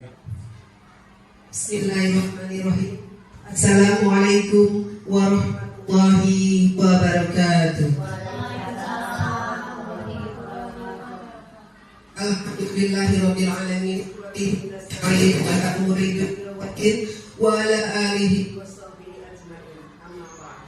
Bismillahirrahmanirrahim. Assalamualaikum warahmatullahi wabarakatuh. Alhamdulillahirabbil alamin. Wa ala alihi washabbihi ajmain. Amma ba'd.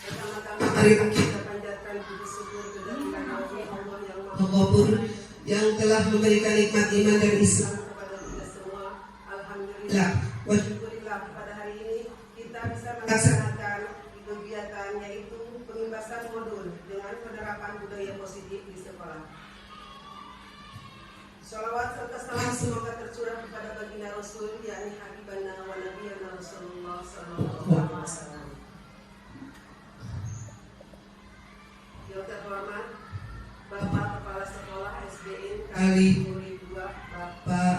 Pertama-tama mari kita panjatkan puji syukur kehadirat Allah yang Maha Pengampun yang telah memberikan nikmat iman dan Islam kepada kita semua. Alhamdulillah wa syukurillah, pada hari ini kita bisa melaksanakan kegiatan yaitu pengimbasan modul dengan penerapan budaya positif di sekolah. Shalawat serta salam semoga tercurah kepada baginda Rasul, yakni Habibana wa Nabiyana Rasulullah sallallahu alaihi wasallam. Yang terhormat Bapak Kepala Sekolah SDN Kali 2, Bapak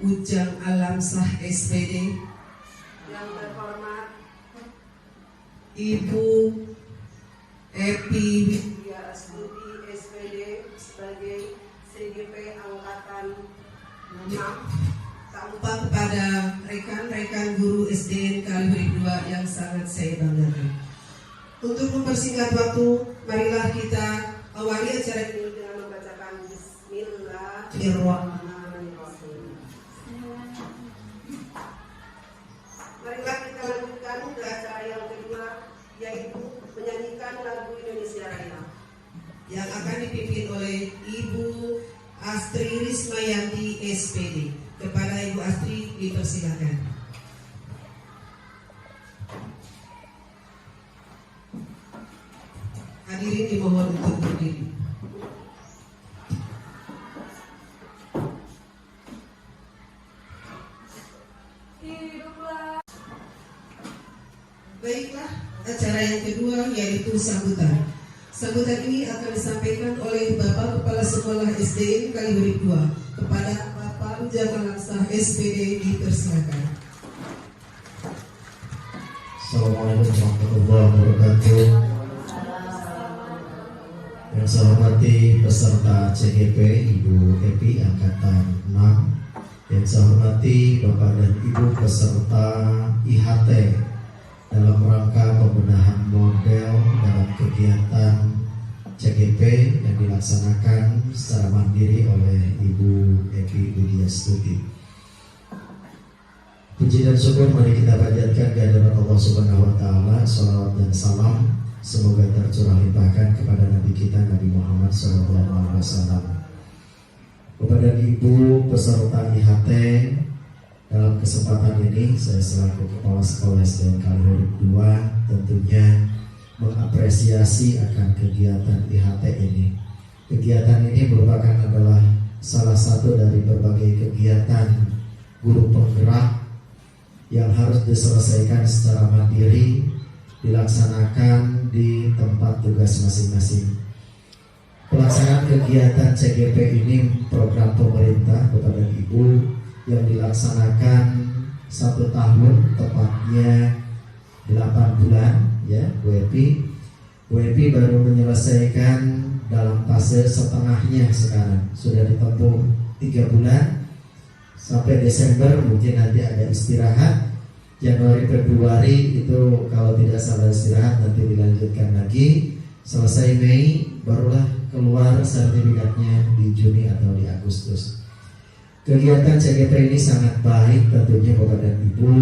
Ujang Alamsah SPD. Yang terhormat Ibu Epi Widya Astuti SPD sebagai CGP Angkatan 6. Tak lupa kepada rekan-rekan guru SDN Kali 2 yang sangat saya banggakan. Untuk mempersingkat waktu, marilah kita awali acara ini dengan membacakan Bismillahirrahmanirrahim. Marilah kita lanjutkan ke acara yang kedua, yaitu menyanyikan lagu Indonesia Raya yang akan dipimpin oleh Ibu Astri Rismayanti SPD. Kepada Ibu Astri dipersilakan. Hadirin dimohon untuk berdiri. Baiklah, acara yang kedua yaitu sambutan. Sambutan ini akan disampaikan oleh Bapak Kepala Sekolah SDN Kali 2 kepada Bapak Ujang Alamsah SPD, dipersilakan. Assalamualaikum warahmatullahi wabarakatuh. Yang saya hormati peserta CGP Ibu Epi Angkatan 6. Yang saya hormati Bapak dan Ibu peserta IHT dalam rangka pembenahan model dalam kegiatan CGP yang dilaksanakan secara mandiri oleh Ibu Epi Widya Astuti. Puji dan syukur mari kita panjatkan kehadirat Allah Subhanahu wa taala. Shalawat dan salam semoga tercurah limpahkan kepada Nabi kita Nabi Muhammad SAW. Kepada Ibu peserta IHT, dalam kesempatan ini saya selaku Kepala Sekolah SDN Kali 2 tentunya mengapresiasi akan kegiatan IHT ini. Kegiatan ini merupakan adalah salah satu dari berbagai kegiatan guru penggerak yang harus diselesaikan secara mandiri, dilaksanakan di tempat tugas masing-masing. Pelaksanaan kegiatan CGP ini program pemerintah kepada Ibu yang dilaksanakan 1 tahun, tepatnya 8 bulan ya. Bu Epi baru menyelesaikan dalam fase setengahnya sekarang. Sudah ditempuh 3 bulan sampai Desember, mungkin nanti ada istirahat. Januari Februari itu kalau tidak salah istirahat, nanti dilanjutkan lagi. Selesai Mei barulah keluar sertifikatnya di Juni atau di Agustus. Kegiatan CGP ini sangat baik tentunya kepada Ibu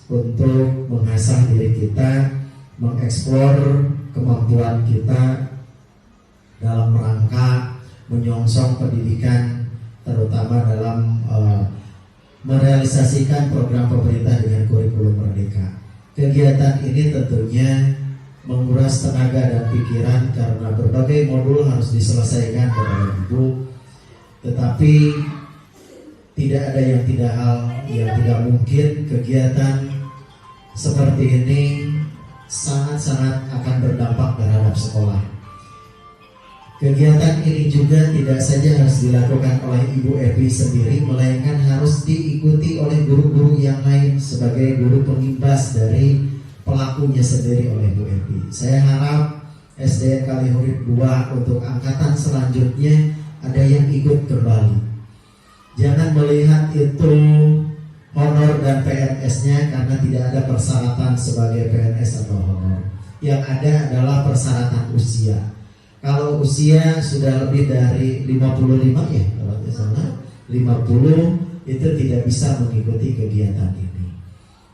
untuk mengasah diri kita, mengeksplor kemampuan kita dalam rangka menyongsong pendidikan, terutama dalam merealisasikan program pemerintah dengan kurikulum merdeka. Kegiatan ini tentunya menguras tenaga dan pikiran karena berbagai modul harus diselesaikan kepada Ibu, tetapi tidak ada yang tidak mungkin. Kegiatan seperti ini sangat-sangat akan berdampak terhadap sekolah. Kegiatan ini juga tidak saja harus dilakukan oleh Ibu Epi sendiri, melainkan harus diikuti oleh guru-guru yang lain sebagai guru pengimbas dari pelakunya sendiri oleh Bu Epi. Saya harap SDN Kali 2 untuk angkatan selanjutnya ada yang ikut kembali. Jangan melihat itu honor dan PNS-nya karena tidak ada persyaratan sebagai PNS atau honor. Yang ada adalah persyaratan usia. Kalau usia sudah lebih dari 55 ya, kalau tidak salah 50 itu tidak bisa mengikuti kegiatan ini.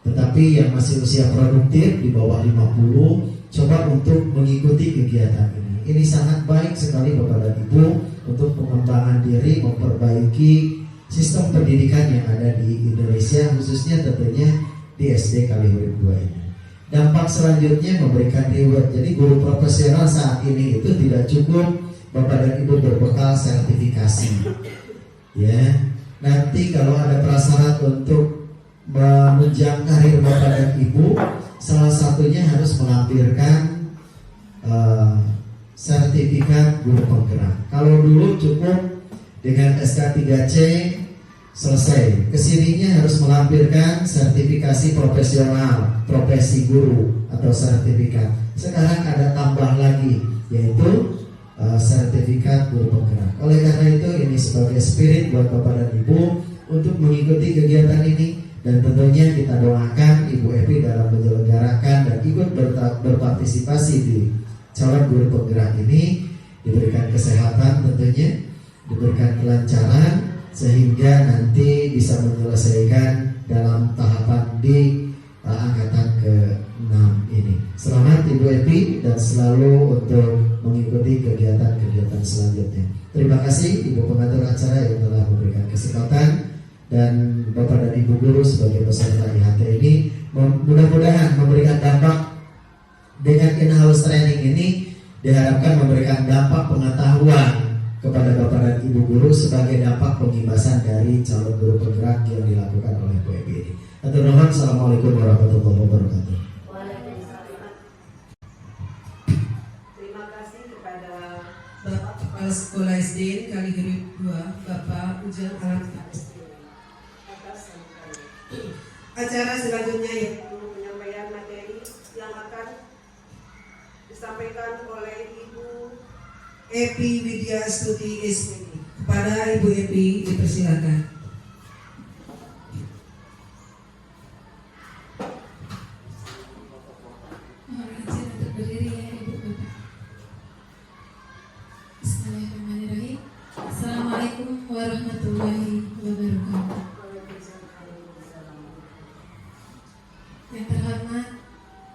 Tetapi yang masih usia produktif di bawah 50 coba untuk mengikuti kegiatan ini. Ini sangat baik sekali Bapak dan Ibu untuk pengembangan diri, memperbaiki sistem pendidikan yang ada di Indonesia, khususnya tentunya di SD Kalihurip 2 ini. Dampak selanjutnya memberikan reward. Jadi guru profesional saat ini itu tidak cukup Bapak dan Ibu berbekal sertifikasi. Ya, nanti kalau ada prasyarat untuk menunjang karir Bapak dan Ibu, salah satunya harus melampirkan sertifikat guru penggerak. Kalau dulu cukup dengan SK3C selesai. Kesininya harus melampirkan sertifikasi profesional, profesi guru atau sertifikat. Sekarang ada tambah lagi, yaitu sertifikat guru penggerak. Oleh karena itu ini sebagai spirit buat Bapak dan Ibu untuk mengikuti kegiatan ini, dan tentunya kita doakan Ibu Epi dalam menyelenggarakan dan ikut berpartisipasi di calon guru penggerak ini diberikan kesehatan, tentunya diberikan kelancaran sehingga nanti bisa menyelesaikan dalam tahapan di angkatan ke-6 ini. Selamat Ibu Epi dan selalu untuk mengikuti kegiatan-kegiatan selanjutnya. Terima kasih Ibu pengatur acara yang telah memberikan kesempatan, dan Bapak dan Ibu guru sebagai peserta IHT ini mudah-mudahan memberikan dampak. Dengan in-house training ini diharapkan memberikan dampak pengetahuan kepada Bapak dan Ibu guru sebagai dampak pengimbasan dari calon guru penggerak yang dilakukan oleh Bu Epi ini. Atur nuhun, assalamualaikum warahmatullahi wabarakatuh. Waalaikumsalam. Terima kasih kepada Bapak Kepala Sekolah SD Kalihurip 2, Bapak Ujang Alam atas sambutannya. Acara selanjutnya yaitu penyampaian materi yang akan disampaikan oleh Ibu Epi Widya Stuti SPD. Kepada Ibu Epi dipersilakan. Mohon izin untuk berdiri ya Ibu Bapak. Bismillahirrahmanirrahim. Assalamualaikum warahmatullahi wabarakatuh. Yang terhormat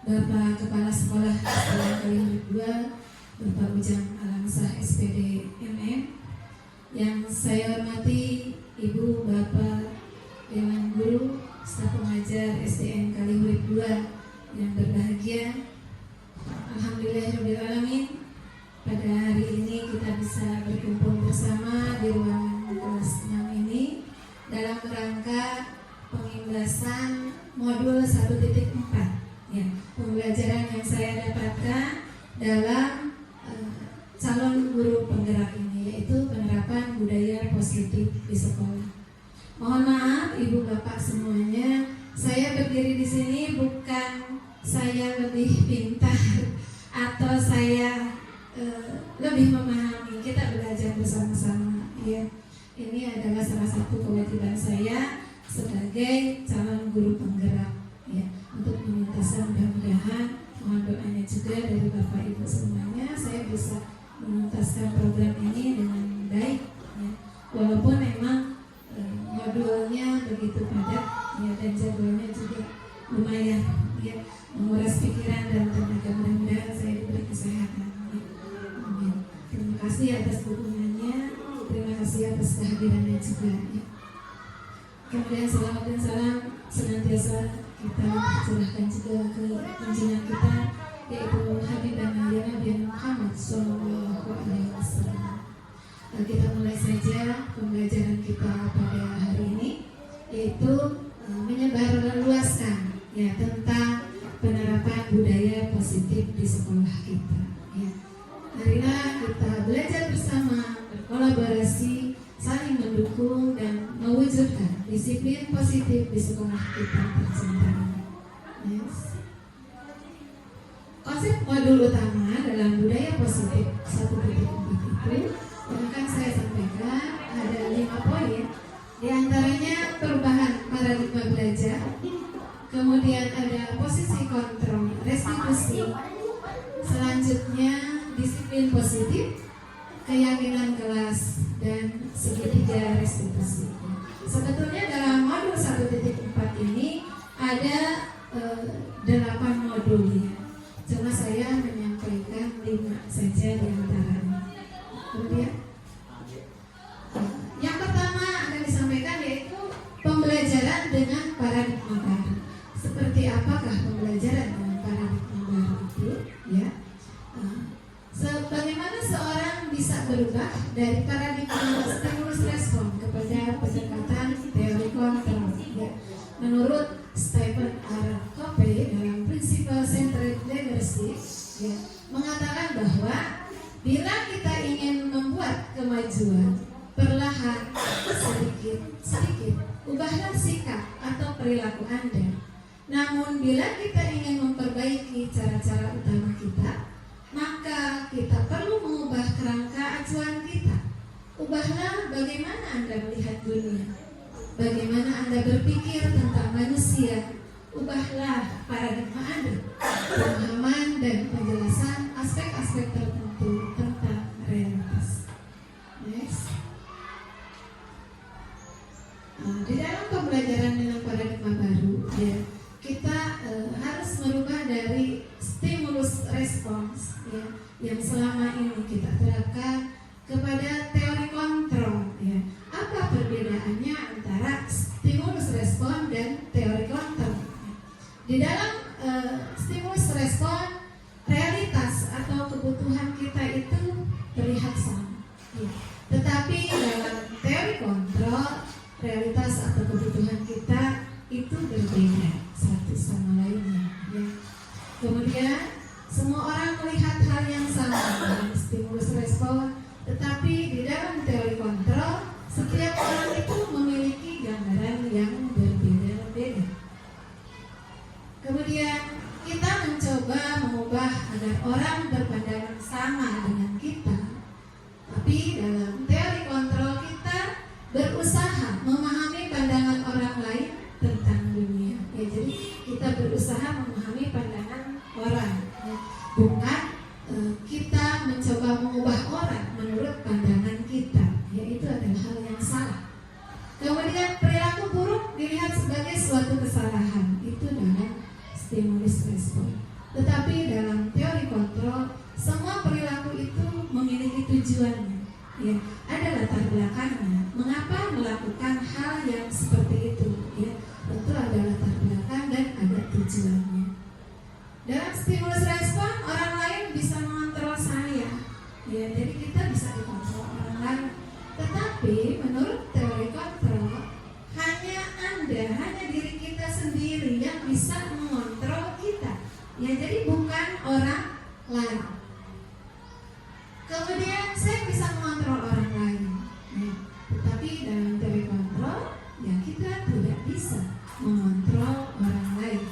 Bapak Kepala Sekolah Sekolah Kalihurip 2, Bapak Ujang Alamsah SPD MM. Yang saya hormati Ibu Bapak Dewan Guru, staf pengajar SDN Kalihurip 2 yang berbahagia. Alhamdulillahirrahmanirrahim, pada hari ini kita bisa berkumpul bersama di ruangan kelas 6 ini dalam rangka pengimbasan modul 1.4 ya, pembelajaran yang saya dapatkan dalam calon guru penggerak ini, yaitu penerapan budaya positif di sekolah. Mohon maaf Ibu Bapak semuanya, saya berdiri di sini bukan saya lebih pintar atau saya lebih memahami. Kita belajar bersama-sama ya. Ini adalah salah satu kewajiban saya sebagai calon guru penggerak ya, untuk menuntaskan, mudah-mudahan mohon doanya juga dari Bapak Ibu semuanya, saya bisa menuntaskan program ini dengan baik ya. Walaupun memang modulnya begitu padat ya, dan jadwalnya juga lumayan ya, menguras pikiran dan tenaga. Mudah-mudahan saya diberi kesehatan ya. Amin. Terima kasih atas dukungannya, terima kasih atas kehadirannya juga ya. Kemudian selamat dan salam senantiasa kita curahkan juga ke junjungan kita, yaitu Habibana ya Nabi Muhammad SAW. Kita mulai saja pembelajaran kita pada hari ini, yaitu menyebarluaskan ya tentang penerapan budaya positif di sekolah kita. Ya. Marilah kita belajar bersama, berkolaborasi, saling mendukung dan mewujudkan disiplin positif di sekolah kita tercinta. Yes. Konsep modul utama dalam budaya positif 1.4 itu yang akan saya sampaikan ada 5 poin. Di kemudian ada posisi kontrol, restitusi, selanjutnya disiplin positif, keyakinan kelas, dan segitiga restitusi. Sebetulnya dalam modul 1.4 ini ada 8 modul ya. Cuma saya menyampaikan 5 saja di antaranya. Kemudian yang pertama akan disampaikan yaitu pembelajaran dengan paradigma baru. Seperti apakah pembelajaran dengan paradigma baru itu? Ya, bagaimana seorang bisa berubah dari paradigma stimulus respon kepada pendekatan teori kontrol? Ya. Menurut Stephen R. Covey dalam Principle Centered Leadership, ya, mengatakan bahwa bila kita ingin membuat kemajuan perlahan, sedikit, ubahlah sikap atau perilaku Anda. Namun bila kita ingin memperbaiki cara-cara utama kita, maka kita perlu mengubah kerangka acuan kita. Ubahlah bagaimana Anda melihat dunia, bagaimana Anda berpikir tentang manusia. Ubahlah paradigma Anda, pemahaman dan penjelasan aspek-aspek tertentu tentang realitas. Next. Di dalam pembelajaran dengan paradigma baru, ya, kita harus merubah dari stimulus respons, ya, yang selama ini kita terapkan kepada teori kontrol. Ya. Apa perbedaannya antara stimulus respon dan teori kontrol? Di dalam stimulus respon, realitas atau kebutuhan kita itu terlihat sama. Ya. Tetapi dalam teori kontrol, realitas atau kebutuhan kita itu berbeda satu sama lainnya. Ya. Kemudian semua orang melihat hal yang sama dalam stimulus respon, tetapi di dalam teori kontrol, setiap orang itu memiliki gambaran yang berbeda-beda. Kemudian kita mencoba mengubah agar orang berpandangan sama dengan kita. Tapi dalam teori kontrol kita berusaha memahami pandangan orang lain tentang dunia. Ya, jadi kita berusaha memahami pandangan orang. Ya. Bukan kita mencoba mengubah orang menurut pandangan kita. Ya, itu adalah hal yang salah. Kemudian perilaku buruk dilihat sebagai suatu kesalahan. Itu dalam stimulus respon. Tetapi dalam teori kontrol, semua perilaku itu memiliki tujuannya. Ya, ada latar belakangnya. Mengapa melakukan hal yang seperti itu? Ya, tentu ada latar belakang dan ada tujuannya. Dalam stimulus respon, orang lain bisa mengontrol saya. Ya, jadi kita bisa dikontrol orang lain. Tetapi menurut teori kontrol, hanya diri kita sendiri yang bisa mengontrol kita. Ya, jadi bukan orang lain. Kemudian saya bisa mengontrol orang lain. Ya, tetapi dalam teori kontrol, ya kita tidak bisa mengontrol orang lain.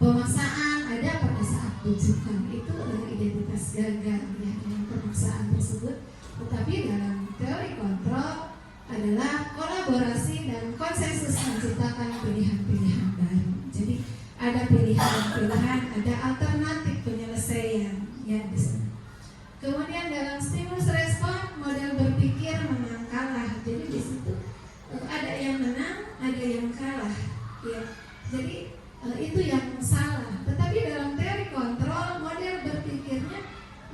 Pemaksaan ada pada saat bujukan, itu adalah identitas gagal ya, dengan pemaksaan tersebut. Tetapi dalam teori kontrol adalah kolaborasi dan konsensus menciptakan pilihan-pilihan baru. Jadi ada pilihan-pilihan, ada alternatif penyelesaian ya di sana. Kemudian dalam stimulus respon, model berpikir menang kalah. Jadi di situ ada yang menang, ada yang kalah. Ya, jadi itu yang salah. Tetapi dalam teori kontrol, model berpikirnya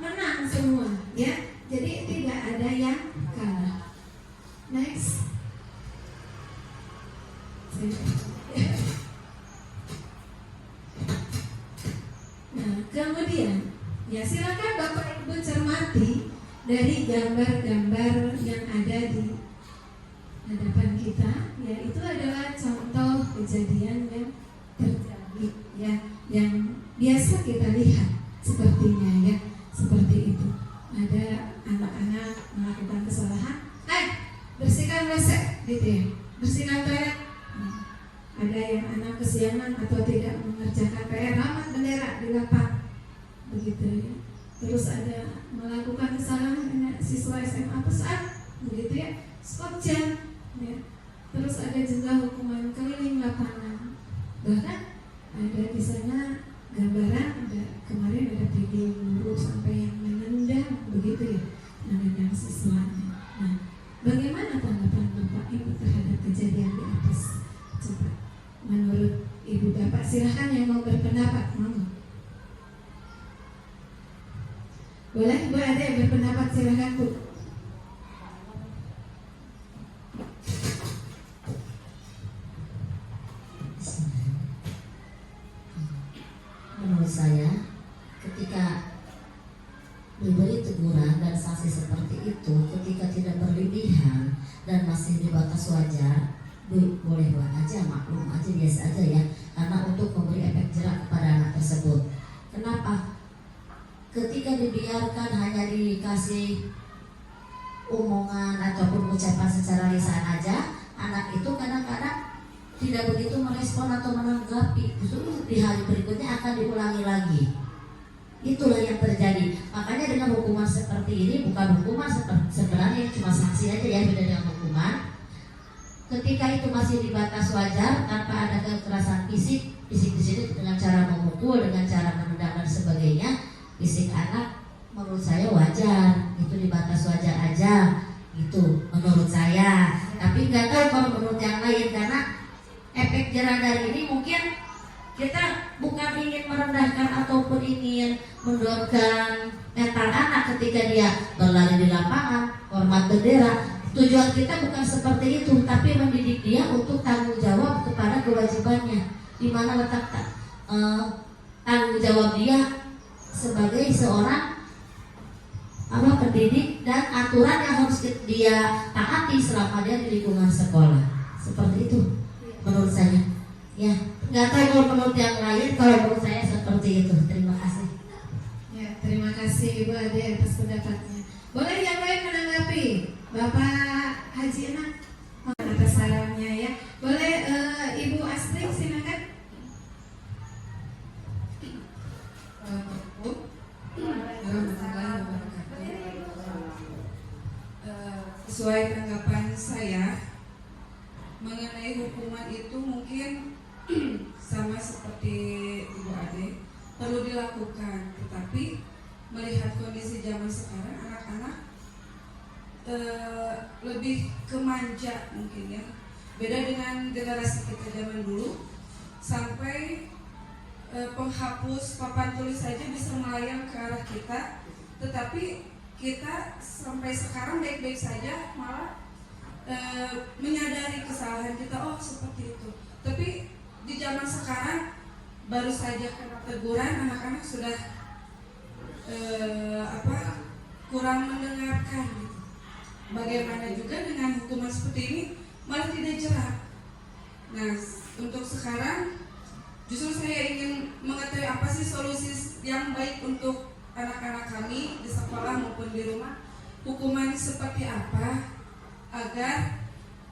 menang semua. Ya, jadi tidak ada yang kalah. Next. Nah, kemudian ya silakan Bapak Ibu cermati dari gambar-gambar yang ada di hadapan kita. Ya, itu adalah contoh kejadian yang terjadi ya, yang biasa kita lihat sepertinya ya, seperti itu. Ada anak-anak melakukan kesalahan, bersihkan WC gitu ya, bersihkan toilet. Ada yang anak kesiangan atau tidak mengerjakan PR, ramat bendera di lapangan begitu ya. Terus ada melakukan kesalahan siswa SMA pusat begitu ya, skot jam ya. Terus ada juga hukuman keliling lapangan Bahkan ada di sana gambaran, kemarin ada video guru sampai yang menendang begitu ya, menendang siswanya. Nah, bagaimana tanggapan Bapak Ibu terhadap kejadian di atas? Coba menurut Ibu Bapak, silahkan yang mau berpendapat. Boleh Bu Ade berpendapat, silahkan Bu. Menurut saya, ketika diberi teguran dan sanksi seperti itu, ketika tidak berlebihan dan masih di batas wajar, boleh buat aja, maklum aja, biasa aja ya, karena untuk memberi efek jerak kepada anak tersebut. Kenapa? Ketika dibiarkan hanya dikasih omongan ataupun ucapan secara lisan aja, anak itu kadang-kadang tidak begitu merespon atau menanggapi. Justru di hari berikutnya akan diulangi lagi. Itulah yang terjadi. Makanya dengan hukuman seperti ini, bukan hukuman sebenarnya cuma sanksi aja ya, beda dengan hukuman. Ketika itu masih di batas wajar, tanpa ada kekerasan fisik di sini dengan cara memukul, dengan cara menendang dan sebagainya, fisik anak menurut saya wajar. Itu di batas wajar aja. Itu menurut saya. Tapi nggak tahu kalau menurut yang lain, karena efek jerah dari ini mungkin kita bukan ingin merendahkan ataupun ingin mendorongkan mental anak ketika dia berlari di lapangan, hormat bendera. Tujuan kita bukan seperti itu, tapi mendidik dia untuk tanggung jawab kepada kewajibannya. Di mana letak tanggung jawab dia sebagai seorang pendidik dan aturan yang harus dia taati selama dia di lingkungan sekolah. Seperti itu menurut saya. Ya, nggak tahu kalau menurut yang lain, kalau menurut saya seperti itu. Terima kasih. Ya, terima kasih Ibu Ade atas pendapatnya. Boleh yang lain menanggapi? Bapak Haji Enak atas sarannya ya. Boleh Ibu Astri silakan. Sesuai tanggapan saya mengenai hukuman itu mungkin sama seperti Ibu Ade, perlu dilakukan. Tetapi melihat kondisi zaman sekarang, anak-anak lebih kemanja mungkin ya. Beda dengan generasi kita zaman dulu, sampai penghapus papan tulis saja bisa melayang ke arah kita. Tetapi kita sampai sekarang baik-baik saja, malah menyadari kesalahan kita, oh seperti itu. Tapi di zaman sekarang baru saja kena teguran, anak-anak sudah kurang mendengarkan gitu. Bagaimana juga dengan hukuman seperti ini malah tidak jerak. Nah, untuk sekarang justru saya ingin mengetahui apa sih solusi yang baik untuk anak-anak kami di sekolah maupun di rumah. Hukuman seperti apa agar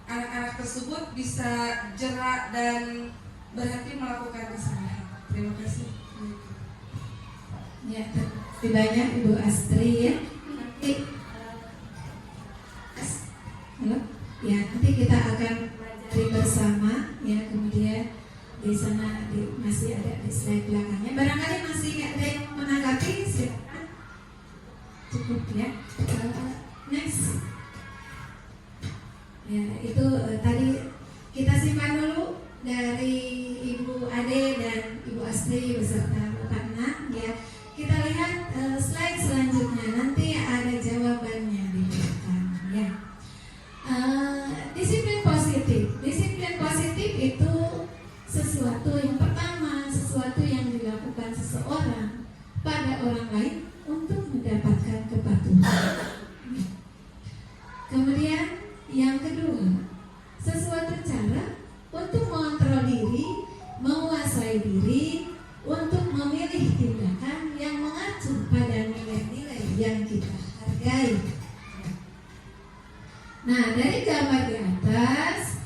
anak-anak tersebut bisa jerak dan berhenti melakukan kesalahan. Terima kasih. Ya, terima banyak Ibu Astri ya. Halo? Ya, nanti kita akan pelajari bersama ya, kemudian di sana masih ada di slide belakangnya. Barangkali masih ada yang menanggapi, silakan. Cukup ya. Next. Ya, itu tadi kita simpan dulu dari Ibu Ade dan Ibu Astri beserta Bapak Nak ya. Kita lihat slide selanjutnya, nanti ada jawabannya di belakang ya. Disiplin positif. Disiplin positif itu sesuatu yang pertama, sesuatu yang dilakukan seseorang pada orang lain untuk mendapatkan kepatuhan. Kemudian yang kedua, sesuatu cara untuk mengontrol diri, menguasai diri, untuk memilih tindakan yang mengacu pada nilai-nilai yang kita hargai. Nah, dari gambar di atas,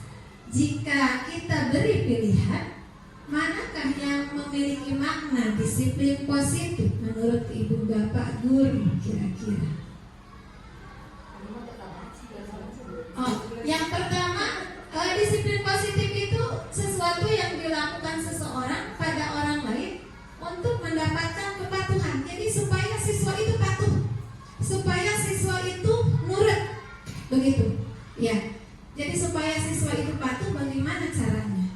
jika kita beri pilihan, manakah yang memiliki makna disiplin positif menurut Ibu Bapak Guru kira-kira? Oh, yang pertama, disiplin positif itu sesuatu yang dilakukan seseorang siswa itu nurut, begitu. Ya, jadi supaya siswa itu patuh, bagaimana caranya?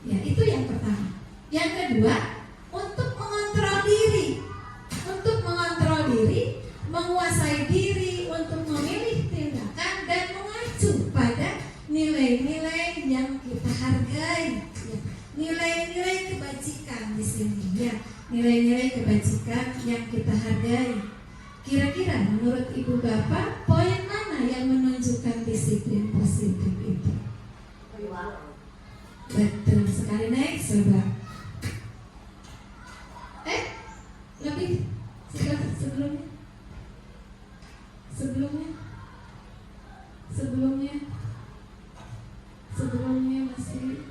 Ya, itu yang pertama. Yang kedua, untuk mengontrol diri, menguasai diri, untuk memilih tindakan dan mengacu pada nilai-nilai yang kita hargai. Ya, nilai-nilai kebajikan di sini. Ya, nilai-nilai kebajikan yang kita hargai. Kira-kira menurut Ibu Bapak, poin mana yang menunjukkan disiplin positif itu? Betul sekali, next coba. Lebih sebelumnya masih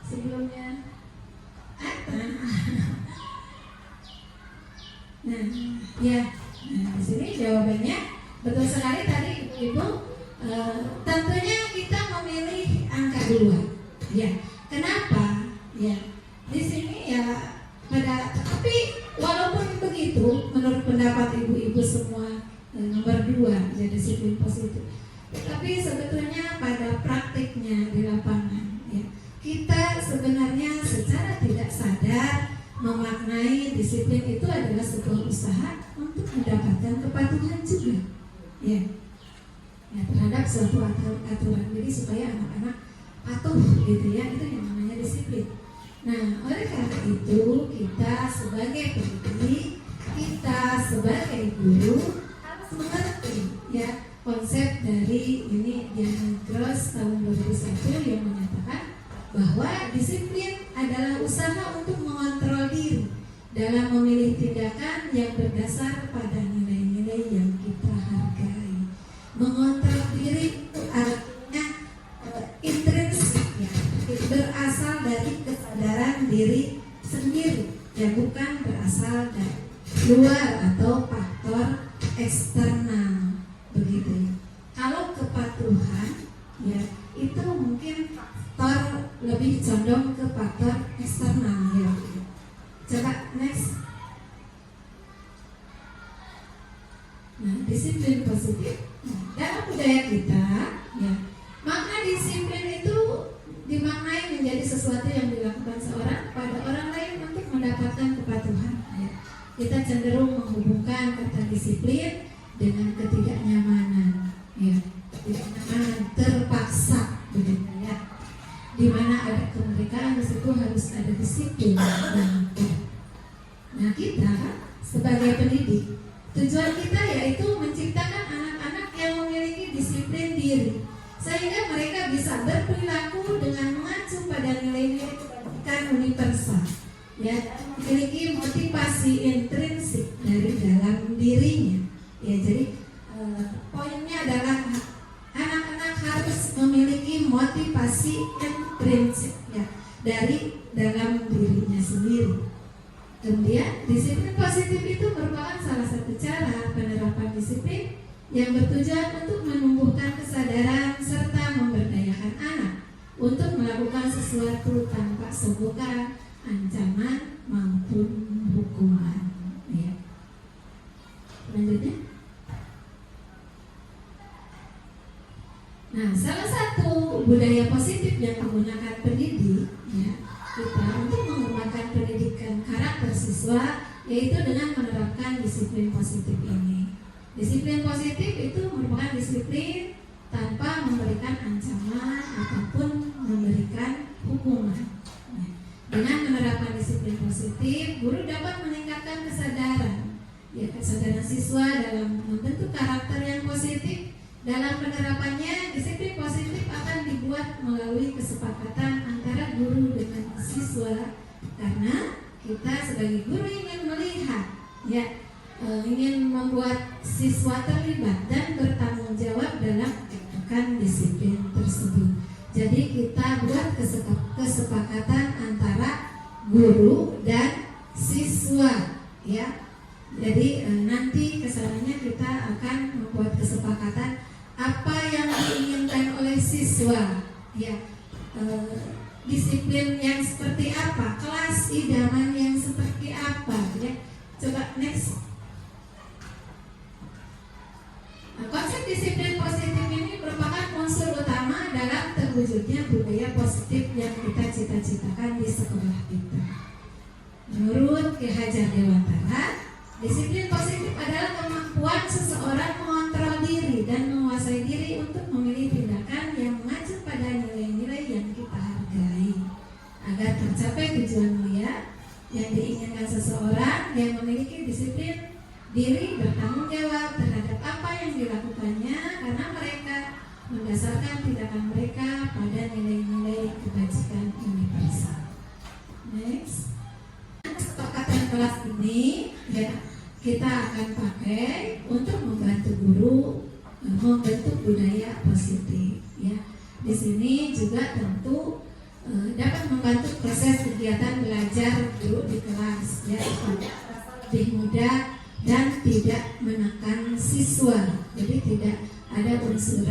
sebelumnya. Nah, ya, di sini jawabannya betul sekali tadi Ibu. Tentunya kita memilih angka 2. Ya, kenapa? Ya, di sini ya tapi walaupun begitu, menurut pendapat ibu-ibu semua nomor 2 jadi disiplin positif. Tapi sebetulnya pada praktiknya di lapangan, ya, kita sebenarnya secara tidak sadar memaknai disiplin itu adalah sebuah usaha untuk mendapatkan kepatuhan juga, ya, terhadap suatu aturan. Jadi supaya anak-anak patuh, gitu ya, itu yang namanya disiplin. Nah, oleh karena itu kita sebagai pendidik, kita sebagai guru harus mengerti, ya, konsep dari ini Diana Gross tahun 2001 yang menyatakan bahwa disiplin adalah usaha untuk mengontrol diri dalam memilih tindakan yang berdasar pada nilai-nilai yang kita hargai. Mengontrol diri itu artinya intrinsik, ya, berasal dari kesadaran diri sendiri, ya, bukan berasal dari luar atau faktor eksternal, begitu ya. Kalau kepatuhan, ya, itu mungkin faktor lebih condong ke faktor eksternal, ya. Coba next. Nah, disiplin positif. Nah, dalam budaya kita, ya, makna disiplin itu dimaknai menjadi sesuatu yang dilakukan seorang pada orang lain untuk mendapatkan kepatuhan. Ya. Kita cenderung menghubungkan kata disiplin dengan ketidaknyamanan, ya, ketidaknyamanan terpaksa, begitu ya. Di mana ada kemerdekaan, di situ harus ada disiplin. Nah, kita sebagai pendidik, tujuan kita yaitu menciptakan anak-anak yang memiliki disiplin diri, sehingga mereka bisa berperilaku dengan mengacu pada nilai-nilai kebajikan universal, ya, memiliki motivasi intrinsik dari dalam dirinya. Ya, jadi poinnya adalah anak-anak harus memiliki motivasi intrinsik, ya, dari dalam dirinya sendiri. Kemudian disiplin positif itu merupakan salah satu cara penerapan disiplin yang bertujuan untuk menumbuhkan kesadaran serta memberdayakan anak untuk melakukan sesuatu tanpa sogokan, ancaman maupun hukuman. Ya. Lanjutnya. Nah, salah satu budaya positif yang menggunakan pendidik, ya, kita untuk mengembangkan pendidikan karakter siswa, yaitu dengan menerapkan disiplin positif ini. Disiplin positif itu merupakan disiplin tanpa memberikan ancaman ataupun memberikan hukuman. Nah, dengan menerapkan disiplin positif, guru dapat meningkatkan kesadaran, ya, kesadaran siswa dalam membentuk karakter yang positif. Dalam penerapannya, disiplin positif akan dibuat melalui kesepakatan antara guru dengan siswa, karena kita sebagai guru ingin melihat, ya, ingin membuat siswa terlibat dan bertanggung jawab dalam menegakkan disiplin tersebut. Jadi kita buat kesepakatan antara guru dan siswa, ya. Jadi nanti kesananya kita akan membuat kesepakatan apa yang diinginkan oleh siswa, ya, disiplin yang seperti apa, kelas idaman yang seperti apa, ya. Coba next. terwujudnya budaya positif yang kita cita-citakan di sekolah kita. Menurut Ki Hajar Dewantara, disiplin positif adalah kemampuan seseorang mengontrol diri dan menguasai diri untuk memilih tindakan yang mengacu pada nilai-nilai yang kita hargai agar tercapai tujuan mulia yang diinginkan. Seseorang yang memiliki disiplin diri bertanggung jawab terhadap apa yang dilakukannya karena mereka mendasarkan tindakan mereka pada nilai-nilai kebajikan universal. Next, kesepakatan kelas ini ya, kita akan pakai untuk membantu guru membentuk budaya positif. Ya, di sini juga tentu dapat membantu proses kegiatan belajar guru di kelas, ya, lebih mudah dan tidak menekan siswa. Jadi tidak ada unsur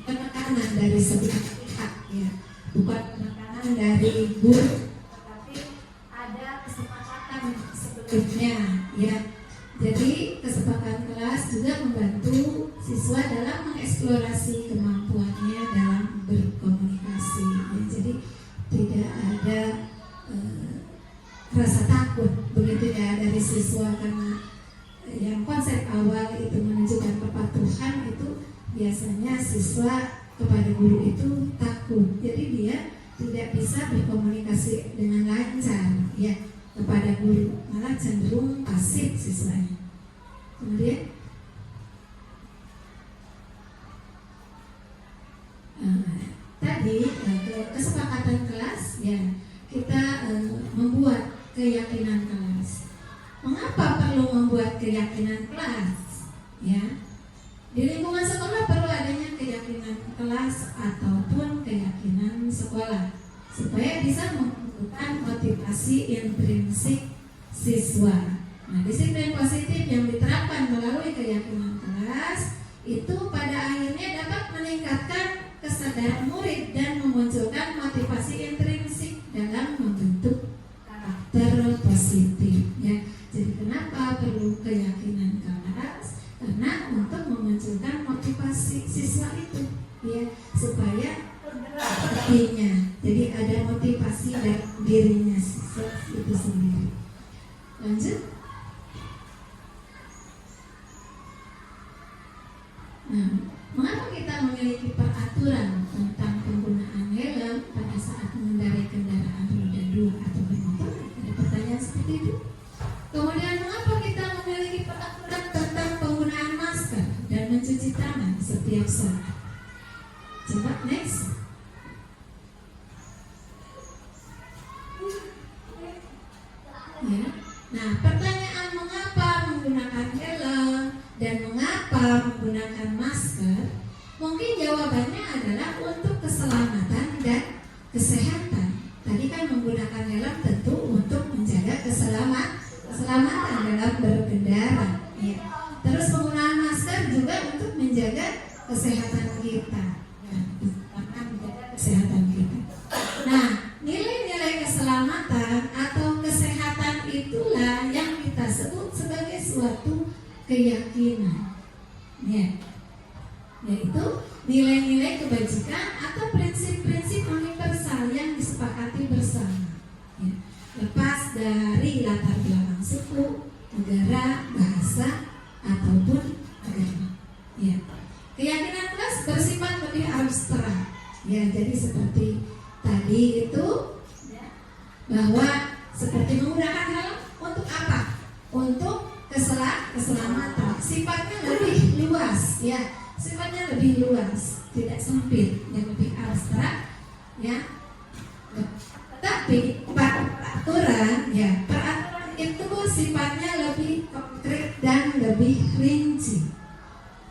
penekanan dari sebelah pihak, ya, bukan penekanan dari guru, tetapi ada kesepakatan sebelumnya, ya. Jadi kesepakatan kelas juga membantu siswa dalam mengeksplorasi kemampuannya dalam berkomunikasi, ya. Jadi tidak ada rasa takut begitu ya dari siswa, karena yang konsep awal itu menunjukkan kepatuhan, itu biasanya siswa kepada guru itu takut, jadi dia tidak bisa berkomunikasi dengan lancar ya kepada guru, malah cenderung pasif siswanya. Kemudian tadi kesepakatan kelas, ya, kita membuat keyakinan kelas. Mengapa perlu membuat keyakinan kelas? Ya, di lingkungan sekolah perlu adanya keyakinan kelas ataupun keyakinan sekolah supaya bisa menentukan motivasi intrinsik siswa. Nah, disiplin positif yang diterapkan melalui keyakinan kelas itu pada akhirnya dapat meningkatkan kesadaran murid dan memunculkan motivasi intrinsik dalam membentuk karakter positif, ya. Jadi kenapa perlu keyakinan kelas? Karena untuk memunculkan motivasi siswa itu, ya, supaya artinya jadi ada motivasi dari dirinya siswa itu sendiri. Lanjut. Nah, mengapa kita memiliki peraturan tentang penggunaan helm pada saat mengendarai kendaraan roda 2 atau bermotor? Ada pertanyaan seperti itu. Kemudian mengapa kita memiliki peraturan tentang penggunaan masker dan mencuci tangan setiap saat? Coba next. Ya. Nah, pertanyaan mengapa menggunakan helm dan mengapa menggunakan masker, mungkin jawabannya adalah untuk keselamatan dan kesehatan. Tadi kan menggunakan helm tentu untuk menjaga keselamatan dalam berkendara, ya. Terus penggunaan masker juga untuk menjaga kesehatan kita, ya, akan menjaga kesehatan kita. Nah, nilai-nilai keselamatan atau kesehatan itulah yang kita sebut sebagai suatu keyakinan, ya, yaitu nilai-nilai kebajikan atau prinsip-prinsip universal yang disepakati bersama, ya, lepas dari latar belakang suku, negara, bahasa ataupun agama, ya. Keyakinan kelas bersifat lebih abstrak, ya. Jadi seperti tadi itu, ya, bahwa seperti menggunakan helm untuk apa? Untuk keselamatan. Sifatnya lebih luas, ya. Sifatnya lebih luas, tidak sempit, yang lebih abstrak, ya. Tapi peraturan, ya, peraturan itu sifatnya lebih konkret dan lebih rinci.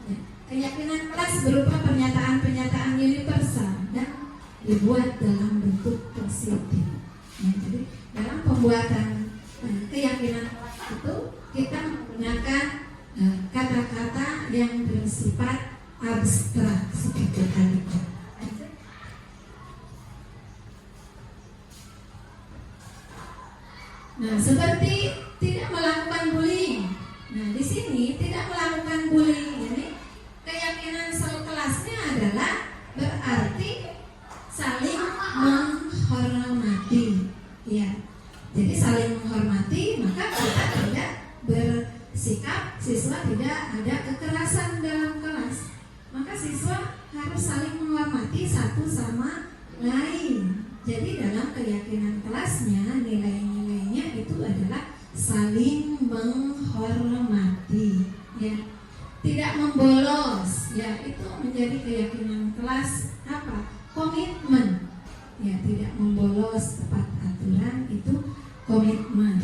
Ya. Keyakinan kelas berupa pernyataan-pernyataan universal dan dibuat dalam bentuk positif. Ya, jadi dalam pembuatan keyakinan kelas itu kita menggunakan kata-kata yang bersifat abstrak seperti tadi. Nah, seperti tidak melakukan bullying. Nah, di sini tidak melakukan bullying ini keyakinan sekelasnya adalah berarti tidak ada kekerasan dalam kelas. Maka siswa harus saling menghormati satu sama lain. Jadi dalam keyakinan kelasnya nilai-nilainya itu adalah saling menghormati, ya. Tidak membolos, ya, itu menjadi keyakinan kelas apa? Komitmen. Ya, tidak membolos, tepat aturan, itu komitmen.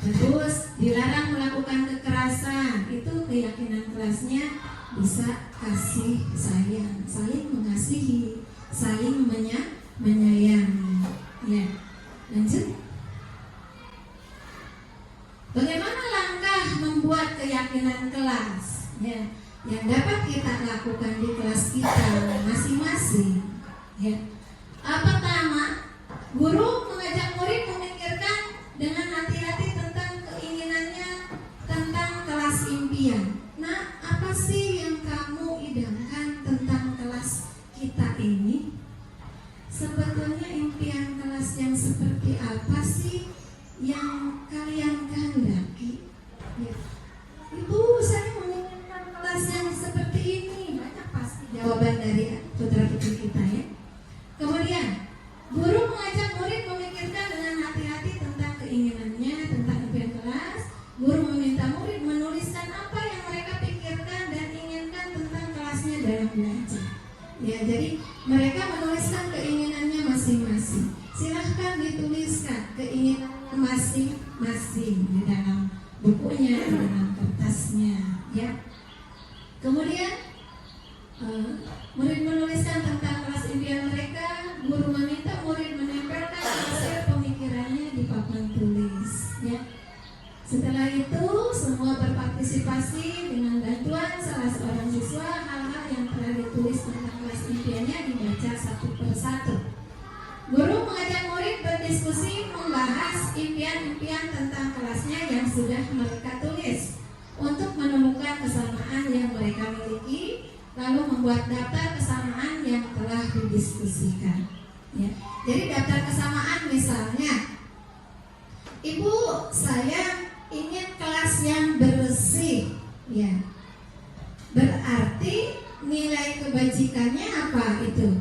Terus dilarang melakukan kekerasan, itu keyakinan kelasnya bisa kasih sayang, saling mengasihi, saling menyayangi. Ya, lanjut. Bagaimana langkah membuat keyakinan kelas, ya, yang dapat kita lakukan di kelas kita masing-masing? Ya. Pertama, guru mengajak murid memikirkan dengan hati-hati tentang keinginannya tentang kelas impian. Nah, apa sih yang kamu idamkan tentang kelas kita ini? Sebetulnya impian kelas yang seperti apa sih yang kalian kehendaki? Ya. Ibu, saya menginginkan kelas yang seperti ini. Banyak pasti jawaban dari putra-putri kita, ya. Kemudian, guru mengajak murid memikirkan dengan hati-hati tentang keinginannya, tentang impian kelas. Guru meminta murid menuliskan apa yang mereka pikirkan dan inginkan tentang kelasnya dalam belajar. Ya, jadi mereka menuliskan keinginannya masing-masing. Silahkan dituliskan keinginannya masing-masing di dalam bukunya, di dalam kertasnya, ya. Kemudian murid menuliskan tentang kelas impian mereka. Guru meminta murid menempelkan hasil pemikirannya di papan tulis, ya. Setelah itu semua berpartisipasi dengan bantuan salah seorang siswa. Hal-hal yang telah ditulis tentang kelas impiannya dibaca satu persatu. Guru mengajak murid berdiskusi membahas impian-impian tentang kelasnya yang sudah mereka tulis untuk menemukan kesamaan yang mereka miliki, lalu membuat daftar kesamaan yang telah didiskusikan. Ya. Jadi daftar kesamaan misalnya, Ibu, saya ingin kelas yang bersih, ya. Berarti nilai kebajikannya apa itu?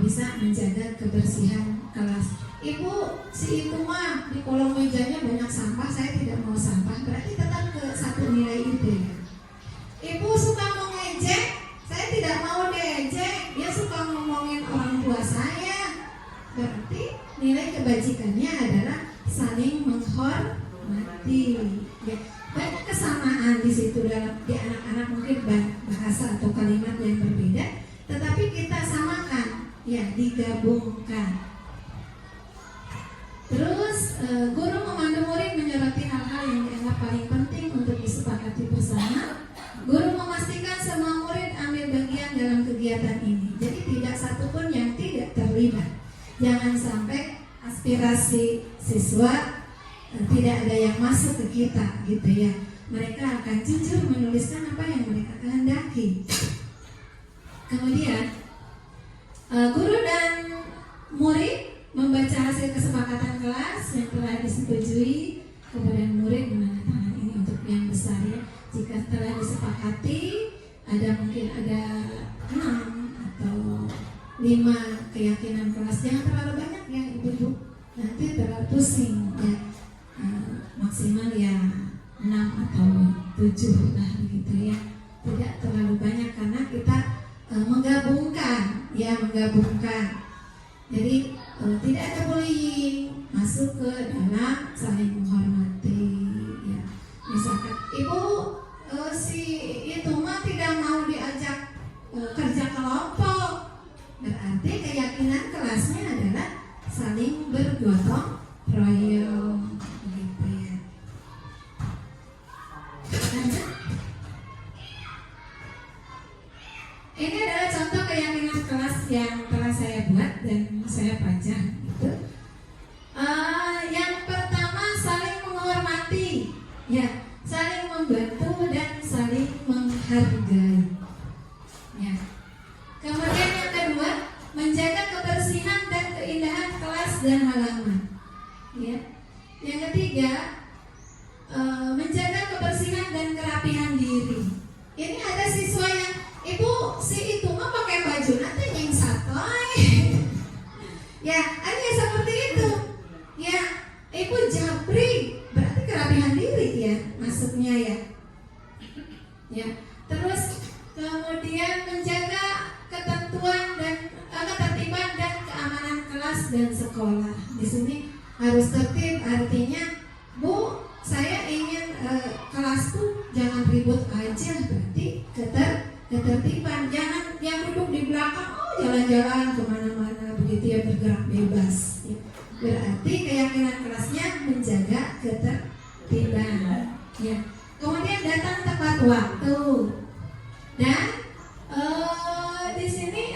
Bisa menjaga kebersihan kelas. Ibu, si itu mah di kolong mejanya banyak sampah, saya tidak mau sampah, berarti tetap ke satu nilai itu, ya. Ibu suka mengejek, saya tidak mau diejek, dia suka ngomongin orang tua saya, berarti nilai kebajikannya adalah saling menghormati, ya. Banyak kesamaan di situ dalam di anak-anak, mungkin bahasa atau kalimat yang berbeda, tetapi kita samakan, ya, digabungkan. Terus guru memandu murid menyoroti hal-hal yang dianggap paling penting untuk disepakati bersama. Guru memastikan semua murid ambil bagian dalam kegiatan ini. Jadi tidak satupun yang tidak terlibat. Jangan sampai aspirasi siswa tidak ada yang masuk ke kita, gitu, ya. Mereka akan jujur menuliskan apa yang mereka kehendaki. Kemudian guru dan murid membaca hasil kesepakatan kelas yang telah disetujui. Kemudian murid menandatangani ini untuk yang besar, ya. Jika telah disepakati, mungkin ada 6 atau 5 keyakinan kelas. Jangan terlalu banyak, ya, ibu-ibu, nanti terlalu pusing, ya. Maksimal ya 6 atau 7 lah, begitu, ya. Tidak terlalu banyak karena kita menggabungkan, ya, menggabungkan. Jadi tidak ada bullying, masuk ke dalam saling menghormati, ya. Misalkan ibu si itu mah tidak mau diajak kerja kelompok, berarti keyakinan kelasnya adalah saling bergotong royong, begitu, ya. Lanjut. Ini adalah contoh keyakinan kelas yang telah saya buat dan saya pajang, gitu. Yang pertama, saling menghormati, ya, saling membantu dan saling menghargai, ya. Kemudian yang kedua, menjaga kebersihan dan keindahan kelas dan halaman, ya. Yang ketiga, menjaga kebersihan Ya. Terus kemudian menjaga ketentuan dan ketertiban dan keamanan kelas dan sekolah. Di sini harus tertib, artinya Bu, saya ingin kelasku jangan ribut aja, berarti ketertiban. Jangan yang duduk di belakang, jalan-jalan kemana-mana, begitu ya, bergerak bebas. Ya. Berarti keyakinan kelasnya menjaga ketertiban. Ya. Kemudian datang tepat waktu. Dan di sini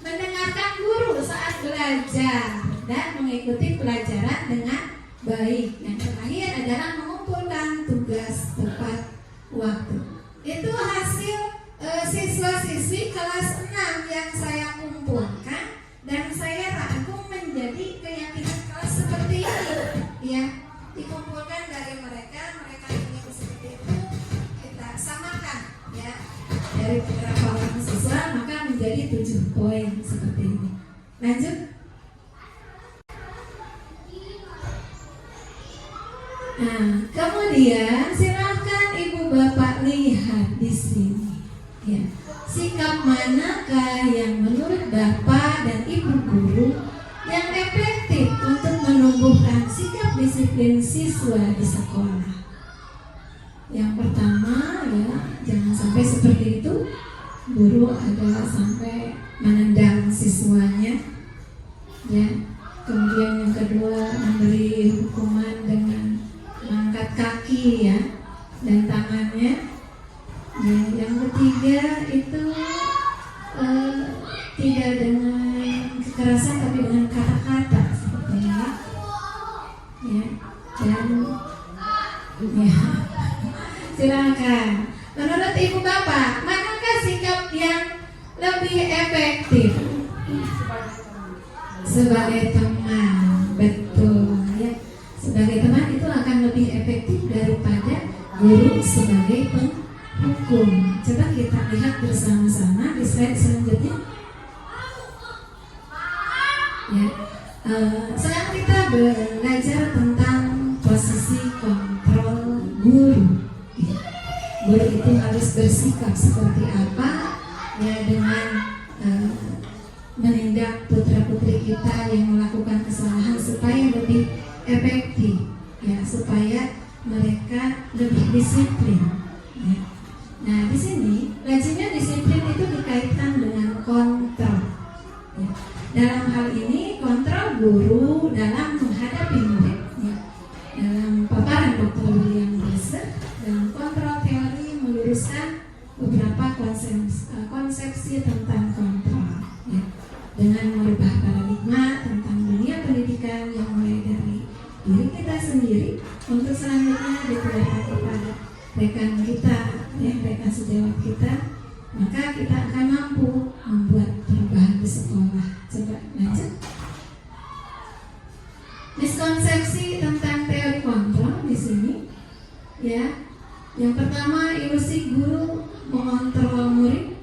mendengarkan guru saat belajar dan mengikuti pelajaran dengan baik. Yang terakhir adalah mengumpulkan tugas tepat waktu. Itu hasil siswa-siswi kelas 6 yang saya kumpulkan, dan saya rangkum menjadi keyakinan kelas seperti ini. Ya, dikumpulkan dari mereka ini seperti itu, kita samakan ya dari beberapa orang siswa, maka menjadi 7 poin seperti ini. Lanjut. Nah, kemudian silakan Ibu Bapak lihat di sini. Ya, sikap manakah yang menurut Bapak dan Ibu guru yang efektif untuk menumbuhkan sikap disiplin siswa di sekolah? Yang pertama ya, jangan sampai seperti itu, guru ada sampai menendang siswanya. Ya. Kemudian yang kedua, memberi hukuman dengan mengangkat kaki ya dan tangannya. Ya, yang ketiga itu tidak dengan kekerasan tapi dengan kata-kata seperti ini. Ya, dan ya, silakan. Menurut Ibu Bapak, manakah sikap yang lebih efektif? Sebagai teman, betul ya. Sebagai teman itu akan lebih efektif daripada guru sebagai penghukum. Coba kita lihat bersama-sama di slide selanjutnya. Ya, sekarang kita belajar tentang posisi kontrol guru. Ya. Guru itu harus bersikap seperti apa? Ya, dengan menindak putra-putri kita yang melakukan kesalahan supaya lebih efektif, ya, supaya mereka lebih disiplin. Ya. Nah, di sini lazimnya disiplin itu dikaitkan dengan kontrol. Ya. Dalam hal ini kontrol guru dalam menghadapi murid. Ya. Dalam paparan Dr. William Blaser, dalam kontrol teori meluruskan beberapa konsepsi tentang kontrol. Ya. Dengan merubah paradigma tentang dunia pendidikan yang mulai dari diri kita sendiri untuk selanjutnya ditularkan kepada rekan kita, ya, rekan sejawat kita, maka kita akan mampu membuat perubahan di sekolah. Coba lanjut. Miskonsepsi tentang teori kontrol di sini, ya. Yang pertama, ilusi guru mengontrol murid.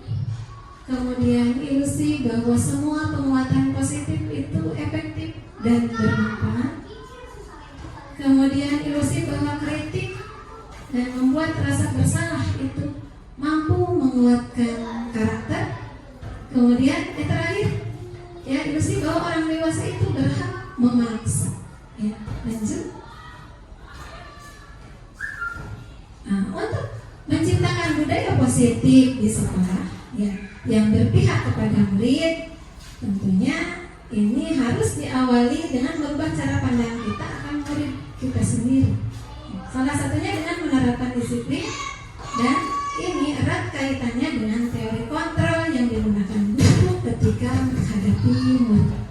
Kemudian ilusi bahwa semua penguatan positif itu efektif dan bermanfaat. Kemudian ilusi bahwa kritik dan membuat rasa bersalah itu mampu menguatkan karakter. Kemudian yang terakhir, ya, ilusi bahwa orang dewasa itu berhak memaksa. Ya, lanjut. Nah, untuk menciptakan budaya positif di sekolah, ya, yang berpihak kepada murid, tentunya ini harus diawali dengan merubah cara pandang kita akan murid kita sendiri. Salah satunya dengan menerapkan disiplin, dan ini erat kaitannya dengan teori kontrol yang digunakan guru ketika menghadapi murid.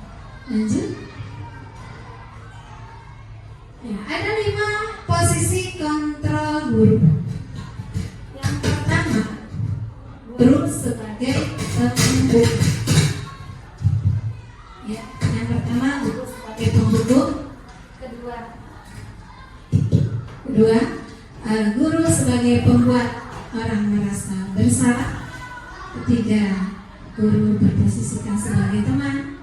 Lanjut. Ya, ada 5 posisi kontrol guru. Yang pertama, guru sebagai pembuka. Ya, yang pertama guru sebagai pembuka. Kedua, guru sebagai pembuat orang merasa bersalah. Ketiga, guru berposisikan sebagai teman.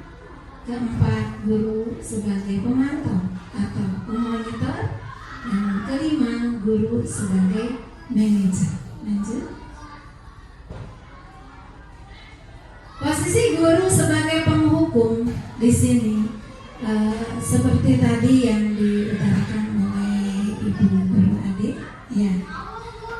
Keempat, guru sebagai pemantau atau memonitor. Dan kelima, guru sebagai manajer. Lanjut. Posisi guru sebagai penghukum di sini seperti tadi yang diutarakan oleh Ibu Guru Adik, ya.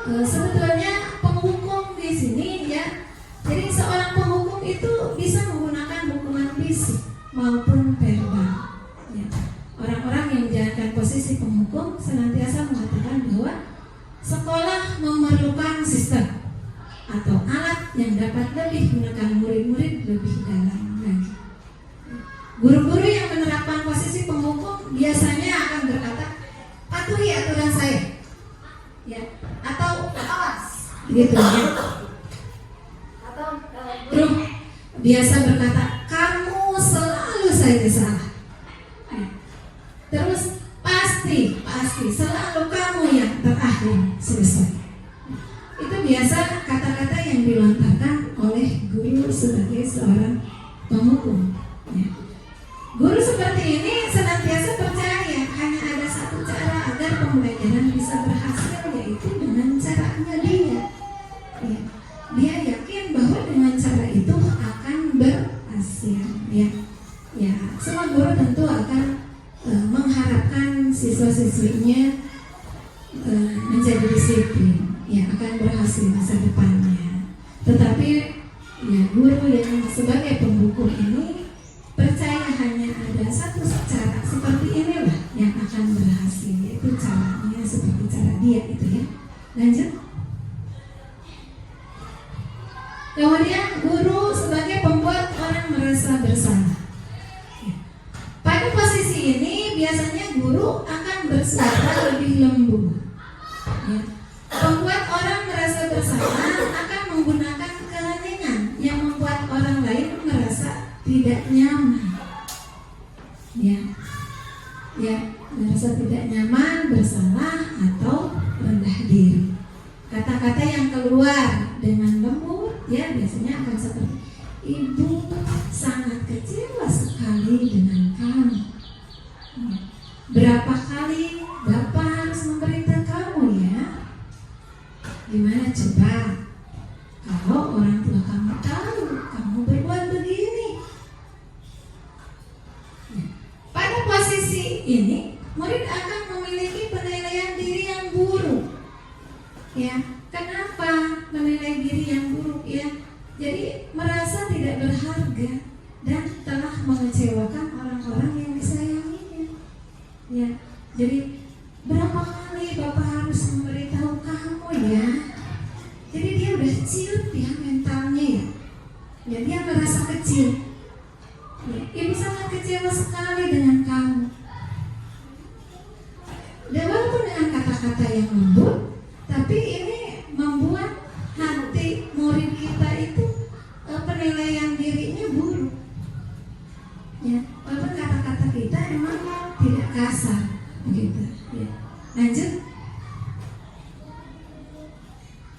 Sebetulnya penghukum di sini ya. Jadi seorang penghukum itu bisa menggunakan hukuman fisik maupun verbal. Ya. Orang-orang yang menjalankan posisi penghukum senantiasa mengatakan bahwa sekolah memerlukan sistem atau alat yang dapat lebih menekan murid-murid lebih dalam lagi. Guru-guru yang menerapkan posisi penghukum biasanya akan berkata, patuhi aturan saya, ya, atau awas, gitu ya. Atau guru biasa berkata, kamu selalu saja salah. Ya. Terus pasti selalu kamu yang terakhir selesai. Itu biasa kata-kata yang dilontarkan oleh guru sebagai seorang penghukum. Ya. Guru seperti ini senantiasa percaya hanya ada satu cara agar pembelajaran bisa berhasil, yaitu dengan caranya dia. Ya. Dia yakin bahwa dengan cara itu akan berhasil. Ya. Ya, semua guru tentu akan mengharapkan siswa-siswinya menjadi disiplin, ya, akan berhasil masa depannya. Tetapi ya, guru yang sebagai penghukum ini percaya hanya ada satu cara seperti inilah yang akan berhasil, yaitu caranya seperti cara dia itu ya. Lanjut. Kemudian guru sebagai pembuat orang merasa bersalah. Pada posisi ini biasanya guru akan bersuara lebih lembut. Ya. Membuat orang merasa bersalah akan menggunakan keheningan yang membuat orang lain merasa tidak nyaman. Ya, merasa tidak nyaman, bersalah atau rendah diri. Kata-kata yang keluar dengan lembut, ya, biasanya akan seperti, Ibu sangat kecewa sekali dengan kamu. Ya. Berapa kali Bapak harus memberitahu kamu ya? Gimana coba kalau orang tua kamu tahu kamu berbuat begini? Ya. Pada posisi ini, murid akan memiliki penilaian diri yang buruk. Ya, kenapa menilai diri yang buruk ya? Jadi merasa tidak berharga dan telah mengecewakan orang-orang yang disayanginya. Ya, jadi berapa kali Bapak harus memberitahu kamu ya? Jadi dia udah ciut ya mentalnya ya. Ya, dia merasa kecil. Ya, Ibu sangat kecewa sekali dengan kamu. Dan walaupun dengan kata-kata yang lembut, tapi ini membuat hati murid kita itu penilaian dirinya buruk. Ya, walaupun kata-kata kita emang tidak kasar, begitu. Ya. Lanjut.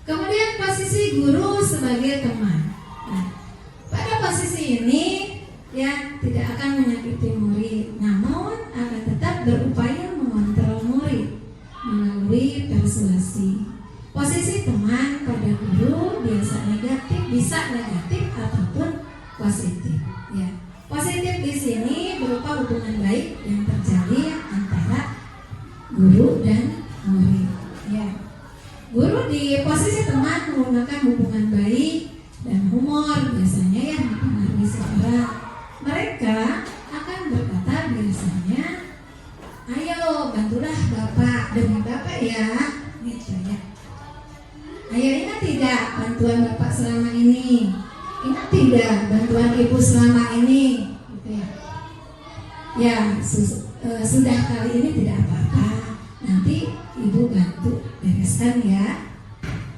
Kemudian posisi guru sebagai teman. Nah, pada posisi ini ya tidak akan menyakiti murid, namun akan tetap berupaya mengontrol murid melalui persuasi. Posisi teman pada guru bisa negatif ataupun positif. Ya, positif di sini berupa hubungan baik yang terjadi antara guru dan murid. Ya, guru di posisi teman menggunakan hubungan baik dan humor biasanya ya mempengaruhi seorang. Mereka akan berkata biasanya, ayo bantulah Bapak demi Bapak ya, gitu ya. Ayo ingat tidak bantuan Bapak selama ini, ingat tidak bantuan Ibu selama ini, gitu ya. Ya sudah kali ini tidak apa-apa, nanti Ibu bantu bereskan ya.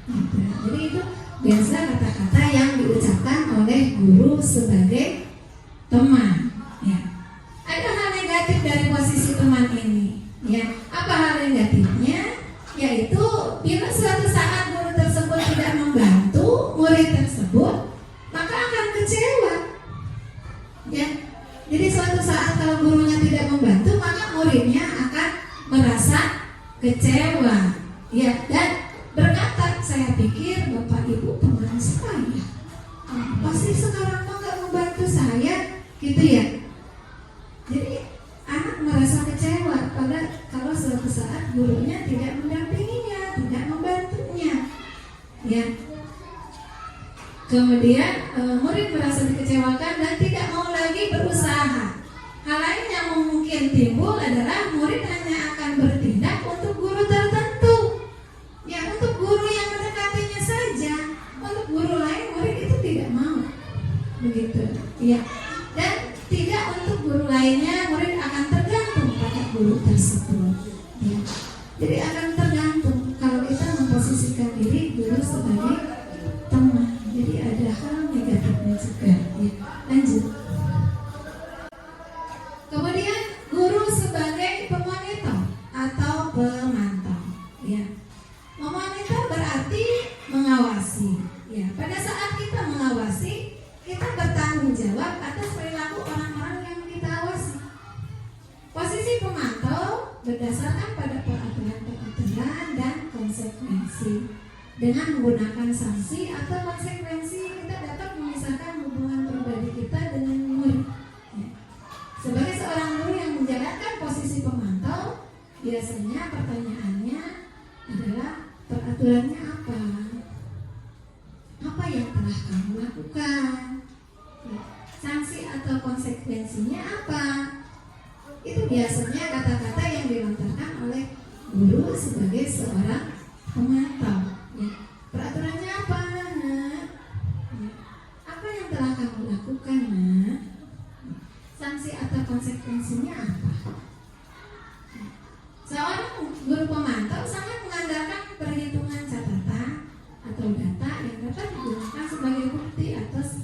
Gitu. Jadi itu biasa kata-kata yang diucapkan oleh guru sebagai teman. Ya. Ada hal negatif dari posisi teman ini. Ya, apa hal negatifnya? Yaitu bila suatu saat guru tersebut tidak membantu murid tersebut, maka akan kecewa. Ya, jadi suatu saat kalau gurunya tidak membantu, maka muridnya akan merasa kecewa. kecewa, ya, dan berkata, saya pikir Bapak Ibu teman saya, pasti sekarang kok nggak membantu saya, gitu ya. Jadi anak merasa kecewa kalau suatu saat gurunya tidak mendampinginya, tidak membantunya, ya. Kemudian murid merasa dikecewakan dan tidak mau lagi berusaha. Hal lain yang mungkin timbul adalah murid hanya akan bertindak untuk guru tertentu, ya, untuk guru yang mendekatinya saja. Untuk guru lain murid itu tidak mau, begitu, ya. Dan tidak untuk guru lainnya murid akan tergantung pada guru tersebut, ya. Jadi akan tergantung kalau kita memposisikan diri guru sebagai teman. Jadi ada hal negatifnya juga, ya. Lanjut. Kemudian guru sebagai pemonitor atau pemantau, ya. Memonitor berarti mengawasi, ya. Pada saat kita mengawasi, kita bertanggung jawab atas perilaku orang-orang yang kita awasi. Posisi pemantau berdasarkan pada peraturan-peraturan dan konsekuensi. Dengan menggunakan sanksi atau konsekuensi, kita dapat memisahkan hubungan pribadi kita dengan murid, ya. Sebagai seorang guru yang menjalankan posisi pemantau, biasanya pertanyaannya adalah peraturannya apa? Apa yang telah kamu lakukan? Ya. Sanksi atau konsekuensinya apa? Itu biasanya kata-kata yang dilontarkan oleh guru sebagai seorang pemantau. Ya. Peraturannya apa, Nak? Ya. Apa yang telah kamu lakukan, Nak? Sanksi atau konsekuensinya apa? Ya. Seorang guru pemantau sangat mengandalkan perhitungan catatan atau data yang dapat digunakan sebagai bukti atas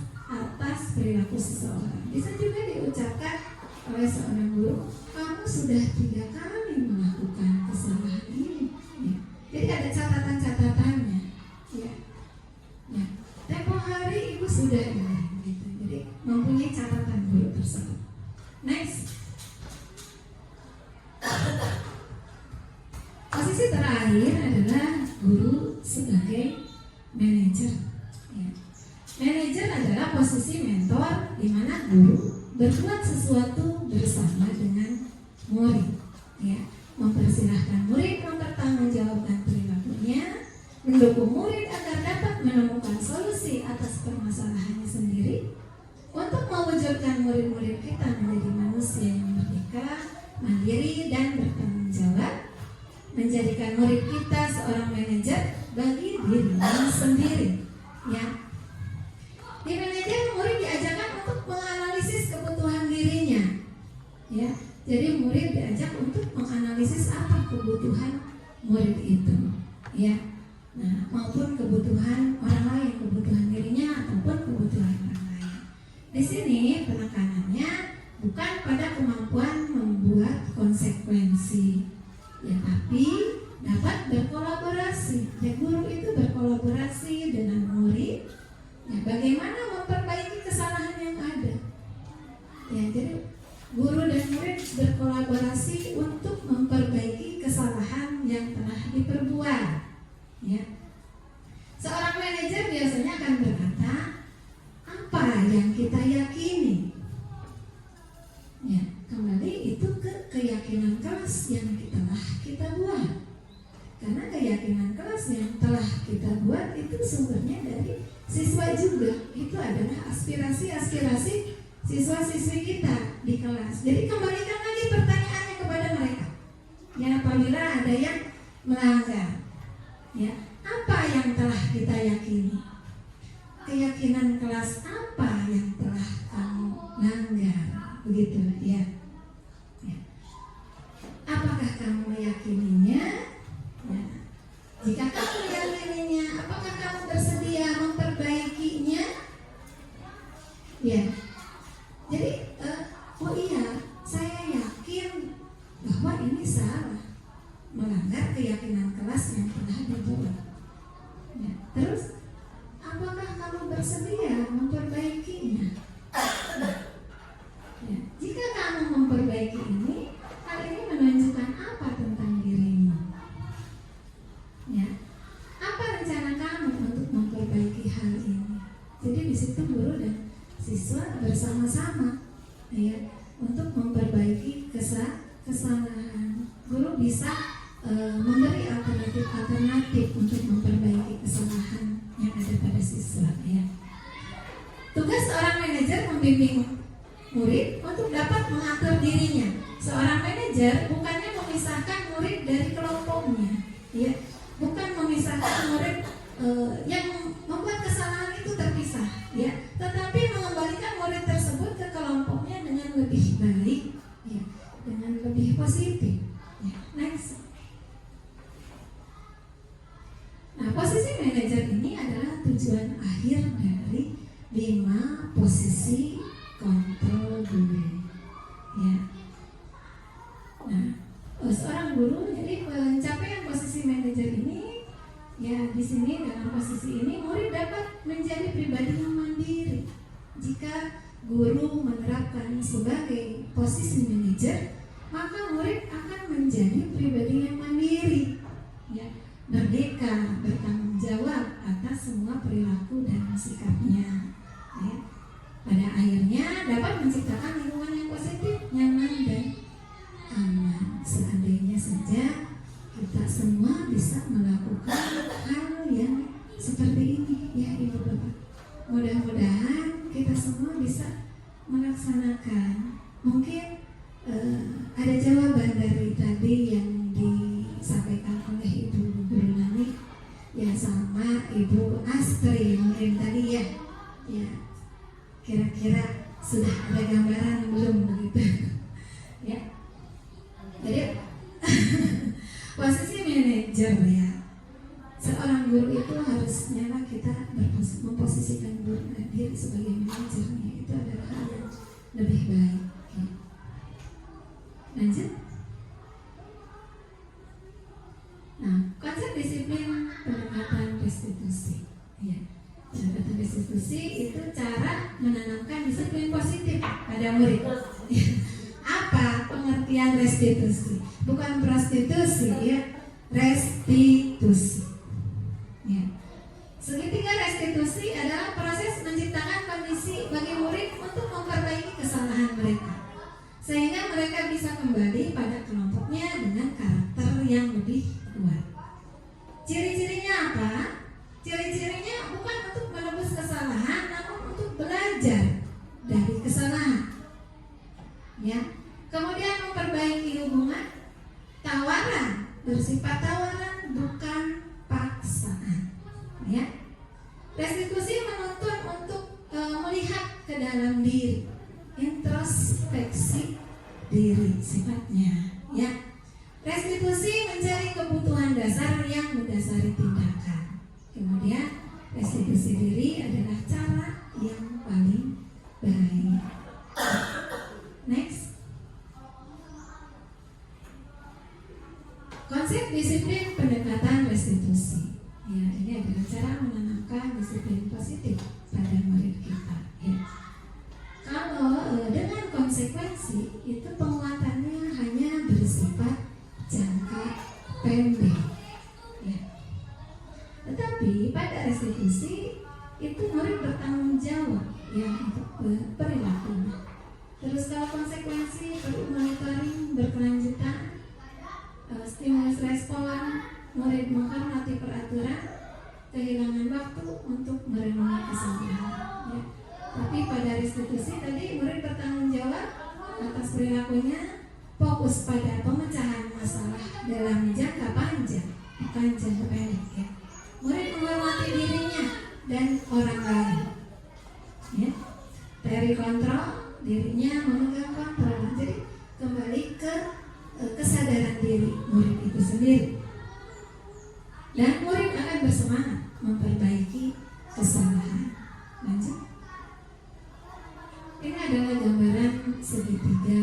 perilaku seseorang. Bisa juga diucapkan oleh seorang guru, kamu sudah 3 kali melakukan kesalahan ini, ya. Jadi ada catatan-catatannya, ya. Ya. Tempo hari ibu sudah ini, gitu. Jadi mempunyai catatan guru tersebut. Next. Posisi terakhir adalah guru sebagai manajer, ya. Manajer adalah posisi mentor di mana guru berbuat sesuatu bersama dengan murid, ya. Mempersilahkan murid mempertanggungjawabkan perilakunya, mendukung murid agar dapat menemukan solusi atas permasalahannya sendiri, untuk mewujudkan murid-murid kita menjadi manusia yang merdeka, mandiri, dan bertanggung jawab, menjadikan murid kita seorang manajer bagi dirinya sendiri, ya. Di manajer, murid diajarkan untuk menganalisis kebutuhan dirinya, ya. Jadi murid diajak untuk menganalisis apa kebutuhan murid itu, ya. Nah, maupun kebutuhan orang lain, kebutuhan dirinya ataupun kebutuhan orang lain. Di sini penekanannya bukan pada kemampuan membuat konsekuensi, ya, tapi dapat berkolaborasi. Ya, guru itu berkolaborasi dengan murid, ya, bagaimana memperbaiki kesalahan yang ada, ya. Jadi guru dan murid berkolaborasi untuk memperbaiki kesalahan yang telah diperbuat, ya. Seorang manajer biasanya akan berkata, apa yang kita yakini, ya. Kembali itu ke keyakinan kelas yang telah kita buat. Karena keyakinan kelas yang telah kita buat itu sumbernya dari siswa juga. Itu adalah aspirasi-aspirasi siswa-siswi kita di kelas. Jadi kembalikan lagi pertanyaannya kepada mereka. Ya, apabila ada yang melanggar, ya, apa yang telah kita yakini? Keyakinan kelas apa yang telah kamu langgar? Begitu, ya. Ya. Apakah kamu meyakininya? Ya. Jika kamu meyakininya, apakah kamu bersedia memperbaikinya? Ya. Jadi, oh iya, saya yakin bahwa ini salah, melanggar keyakinan kelas yang telah dibuat. Ya. Terus, apakah kamu bersedia memperbaikinya? Ya. Jika kamu memperbaiki ini, hal ini menunjukkan apa tentang dirimu? siswa bersama-sama ya untuk memperbaiki kesalahan. Guru bisa memberi alternatif untuk memperbaiki kesalahan yang ada pada siswa ya. Tugas seorang manajer membimbing murid untuk dapat mengatur dirinya. Seorang manajer bukannya memisahkan murid dari kelompoknya ya, bukan memisahkan murid yang membuat kesalahan itu terpisah ya, tetapi mengembalikan murid tersebut ke kelompoknya dengan lebih baik ya, dengan lebih positif ya. Next. Nah, posisi manajer ini adalah tujuan akhir dari 5 posisi kontrol guru ya. Nah, seorang guru jadi pencapaian posisi manajer ini ya, di sini dalam posisi ini murid dapat menjadi pribadi yang mandiri. Jika guru menerapkan sebagai posisi manajer, maka murid akan menjadi pribadi yang mandiri ya, merdeka, bertanggung jawab atas semua perilaku dan sikapnya ya. Pada akhirnya dapat menciptakan lingkungan yang positif, nyaman dan aman. Seandainya saja kita semua bisa melakukan hal yang seperti ini ya Ibu Bapak. Mudah-mudahan kita semua bisa melaksanakan. Mungkin ada jawaban dari tadi yang disampaikan oleh Ibu Guru Nani ya, sama Ibu Astri mungkin tadi ya. Ya, kira-kira sudah ada gambaran belum begitu? Ya. Jadi posisi manajer ya, seorang guru itu harusnya kita memposisikan diri sebagai manajernya, itu adalah hal yang lebih baik ya. Lanjut. Nah, konsep disiplin pendekatan restitusi ya. Pendekatan restitusi itu cara menanamkan disiplin positif pada murid. Apa pengertian restitusi? Bukan prostitusi ya, restitusi ya. Segitiga restitusi adalah proses menciptakan kondisi bagi murid untuk memperbaiki kesalahan mereka, sehingga mereka bisa kembali pada kelompoknya dengan karakter yang lebih kuat. Ciri-cirinya apa? Ciri-cirinya bukan untuk menebus kesalahan, namun untuk belajar dari kesalahan ya. Kemudian memperbaiki hubungan, tawaran, bersifat tawaran bukan paksaan ya. Restitusi menuntut untuk melihat ke dalam diri, introspeksi diri sifatnya ya. Restitusi mencari kebutuhan dasar yang mendasari tindakan. Kemudian restitusi diri adalah cara yang paling baik. Next. Konsep disiplin pendekatan restitusi ya, ini adalah cara menanamkan disiplin positif pada murid kita ya. Kalau dengan konsekuensi itu penguatannya hanya bersifat jangka pendek ya. Tetapi pada restitusi itu murid bertanggung jawab ya untuk perilakunya. Terus kalau konsekuensi perlu monitoring berkelanjutan, stimulus respon, murid menghormati peraturan, kehilangan waktu untuk merenungi kesalahan ya. Tapi pada restitusi tadi murid bertanggung jawab atas perilakunya, fokus pada pemecahan masalah dalam jangka panjang bukan jangka pendek ya. Murid menghormati dirinya dan orang lain ya. Dari kontrol dirinya, memegang kontrol. Jadi kembali ke kesadaran diri murid itu sendiri, dan murid akan bersemangat memperbaiki kesalahan. Lanjut. Ini adalah gambaran segitiga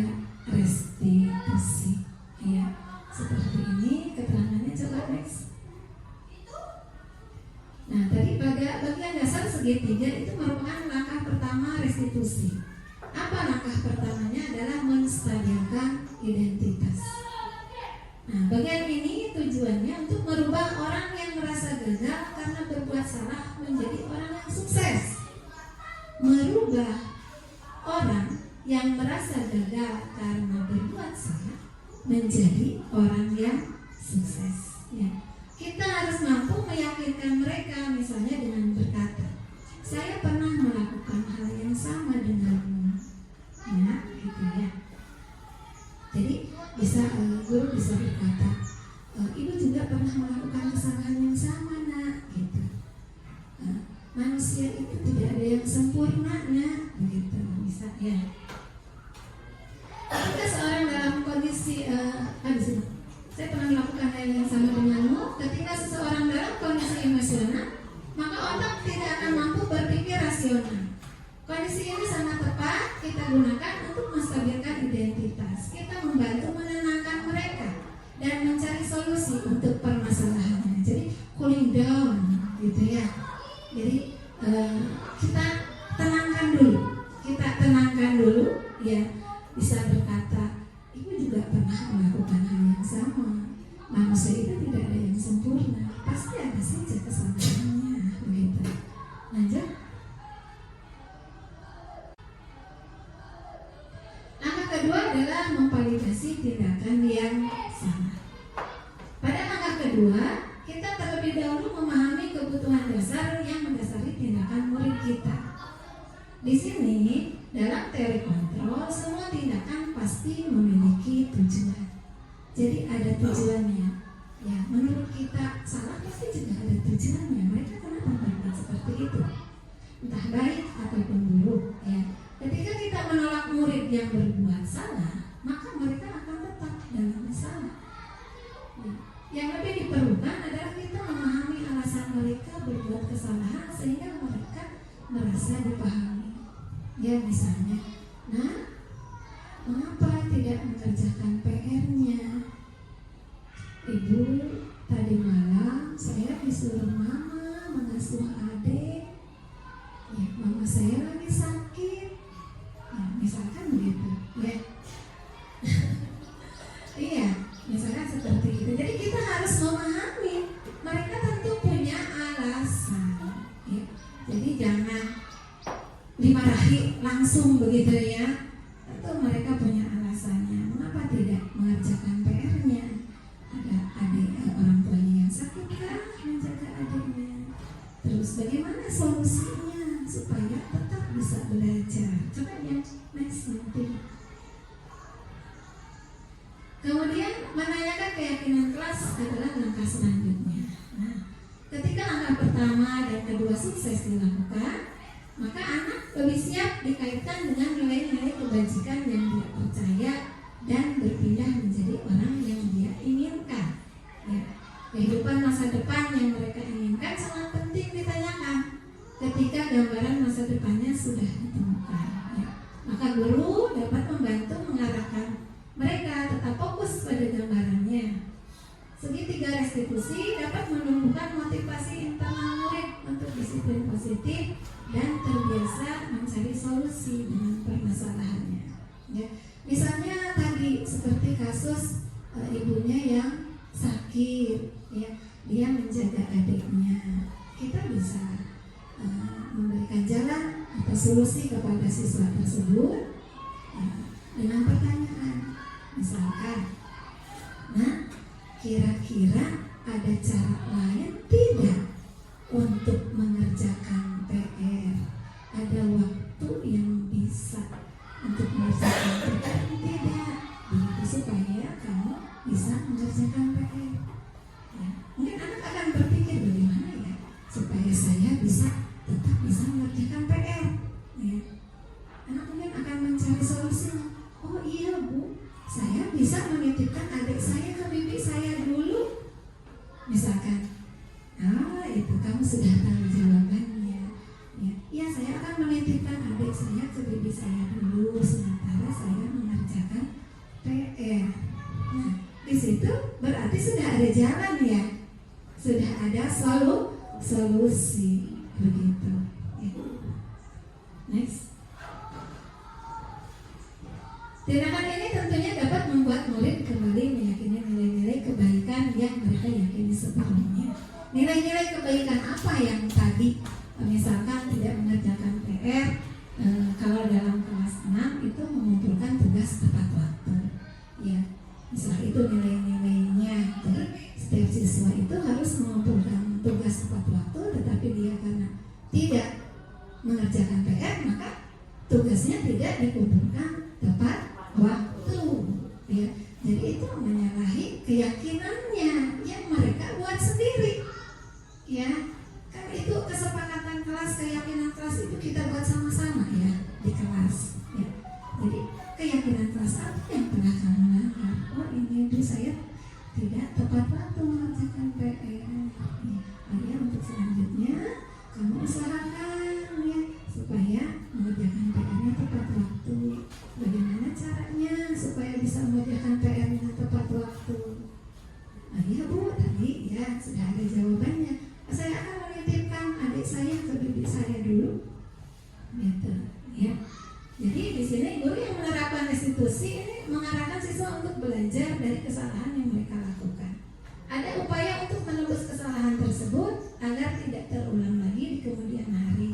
restitusi ya, seperti ini keterangannya. Coba next. Nah, tadi pada bagian dasar segitiga itu merupakan langkah pertama restitusi. Apa langkah pertamanya? Adalah menstabilkan identitas. Nah, bagian ini tujuannya untuk merubah orang yang merasa gagal karena berbuat salah menjadi orang yang sukses. Merubah yang merasa gagal karena berbuat salah menjadi orang yang sukses. Ya. Kita harus mampu meyakinkan mereka, misalnya dengan berkata, saya pernah melakukan hal yang sama denganmu. Ya, gitu ya. Jadi guru bisa berkata, ibu juga pernah melakukan kesalahan yang sama, nak, gitu. Manusia itu tidak ada yang sempurna, nak, begitu, bisa ya. Ketika seorang dalam kondisi saya pernah melakukan hal yang sama denganmu. Ketika seseorang dalam kondisi emosional, maka otak tidak akan mampu berpikir rasional. Kondisi ini sangat tepat kita gunakan untuk menstabilkan identitas. Kita membantu menenangkan mereka dan mencari solusi untuk permasalahannya. Jadi cooling down, gitu ya. Jadi kita tenangkan dulu, ya. Bisa berkata, ibu juga pernah melakukan hal yang sama. Manusia itu tidak ada yang sempurna, pasti ada saja kesalahannya, begitu. Lanjut. Langkah kedua adalah memvalidasi tindakan yang salah. Pada langkah kedua, kita terlebih dahulu memahami kebutuhan dasar yang mendasari tindakan murid kita. Di sini, dalam teori kontrol, semua tindakan pasti memiliki tujuan. Jadi ada tujuannya. Ya, menurut kita salah pasti juga ada tujuannya. Mereka kenapa berbuat seperti itu? Entah baik ataupun buruk. Ya. Ketika kita menolak murid yang berbuat salah, maka mereka akan tetap dalam masalah. Ya. Yang lebih diperlukan adalah kita memahami alasan mereka berbuat kesalahan sehingga mereka merasa dipahami. Ya, misalnya, nah, mengapa tidak mengerjakan PR-nya? Ibu, tadi malam saya disuruh mama mengasuh adik. Ya, mama saya lagi sakit. Ya, misalkan begitu. Ya. Iya, misalkan seperti itu. Jadi kita harus memahami mereka tentu punya alasan. Ya. Jadi jangan dimarahi langsung begitu ya. Tentu mereka punya alasannya. Mengapa tidak mengerjakan PR-nya? Ada adik orang tuanya yang sakit kan menjaga adiknya. Terus bagaimana solusinya supaya tetap bisa belajar? Coba yang next nanti. Kemudian menanyakan keyakinan kelas adalah langkah selanjutnya. Nah, ketika langkah pertama dan kedua sukses dilakukan, maka anak lebih siap dikaitkan dengan nilai-nilai kebajikan yang dia percaya dan berpindah menjadi orang yang dia inginkan. Ya. Kehidupan masa depan yang mereka inginkan sangat penting ditanyakan ketika gambaran masa depannya sudah ditemukan. Ya. Maka guru dapat membantu mengarahkan mereka tetap fokus pada gambarannya. Segitiga restitusi dapat menumbuhkan motivasi internal murid untuk disiplin positif dan terbiasa mencari solusi dengan permasalahannya. Ya. Misalnya tadi seperti kasus ibunya yang sakit, ya, dia menjaga adiknya. Kita bisa memberikan jalan atau solusi kepada siswa tersebut dengan pertanyaan, misalkan, nah, kira-kira ada cara lain tidak untuk mengerjakan PR? Ada waktu yang bisa untuk mengerjakan PR? Tidak, begitu supaya kamu bisa mengerjakan PR. Ya. Mungkin anak akan berpikir bagaimana ya supaya saya tetap bisa mengerjakan PR. Ya. Anak mungkin akan mencari solusinya. Oh iya Bu, saya bisa menitipkan adik saya ke bibi saya dulu. Misalkan, itu kamu sudah tahu jawabannya. Ya, saya akan menitipkan adik saya ke bibi saya dulu sementara saya mengerjakan PR. Nah, di situ berarti sudah ada jalan ya, sudah ada solusi begitu. Ya. Next. Tindakan ini tentunya dapat membuat murid kembali meyakini nilai-nilai kebaikan yang mereka yakini sebelumnya. Nilai-nilai kebaikan apa yang tadi misalkan tidak mengerjakan PR, kalau dalam kelas 6 itu mengumpulkan tugas tepat waktu. Ya, misalnya itu nilai-nilainya. Jadi setiap siswa itu harus mengumpulkan tugas tepat waktu, tetapi dia karena tidak mengerjakan PR, maka tugasnya tidak dikumpulkan tepat waktu. Ya, jadi itu menyalahi keyakinannya yang mereka buat sendiri. Ya, kan itu kesepakatan kelas, keyakinan kelas itu kita buat sama-sama ya di kelas. Ya, jadi keyakinan kelas apa yang pernah kamu langgar? Oh ini Bu, saya tidak tepat waktu mengerjakan PR. Ya, untuk selanjutnya kamu usahakan ya supaya mengerjakan PR-nya tepat waktu. Bagaimana caranya supaya bisa mengerjakan PR dengan tepat waktu? Iya Bu, tadi ya sudah ada jawabannya. Saya akan menitipkan adik saya ke bibi saya dulu, gitu ya. Jadi di sini guru yang menerapkan restitusi ini mengarahkan siswa untuk belajar dari kesalahan yang mereka lakukan. Ada upaya untuk menebus kesalahan tersebut agar tidak terulang lagi di kemudian hari.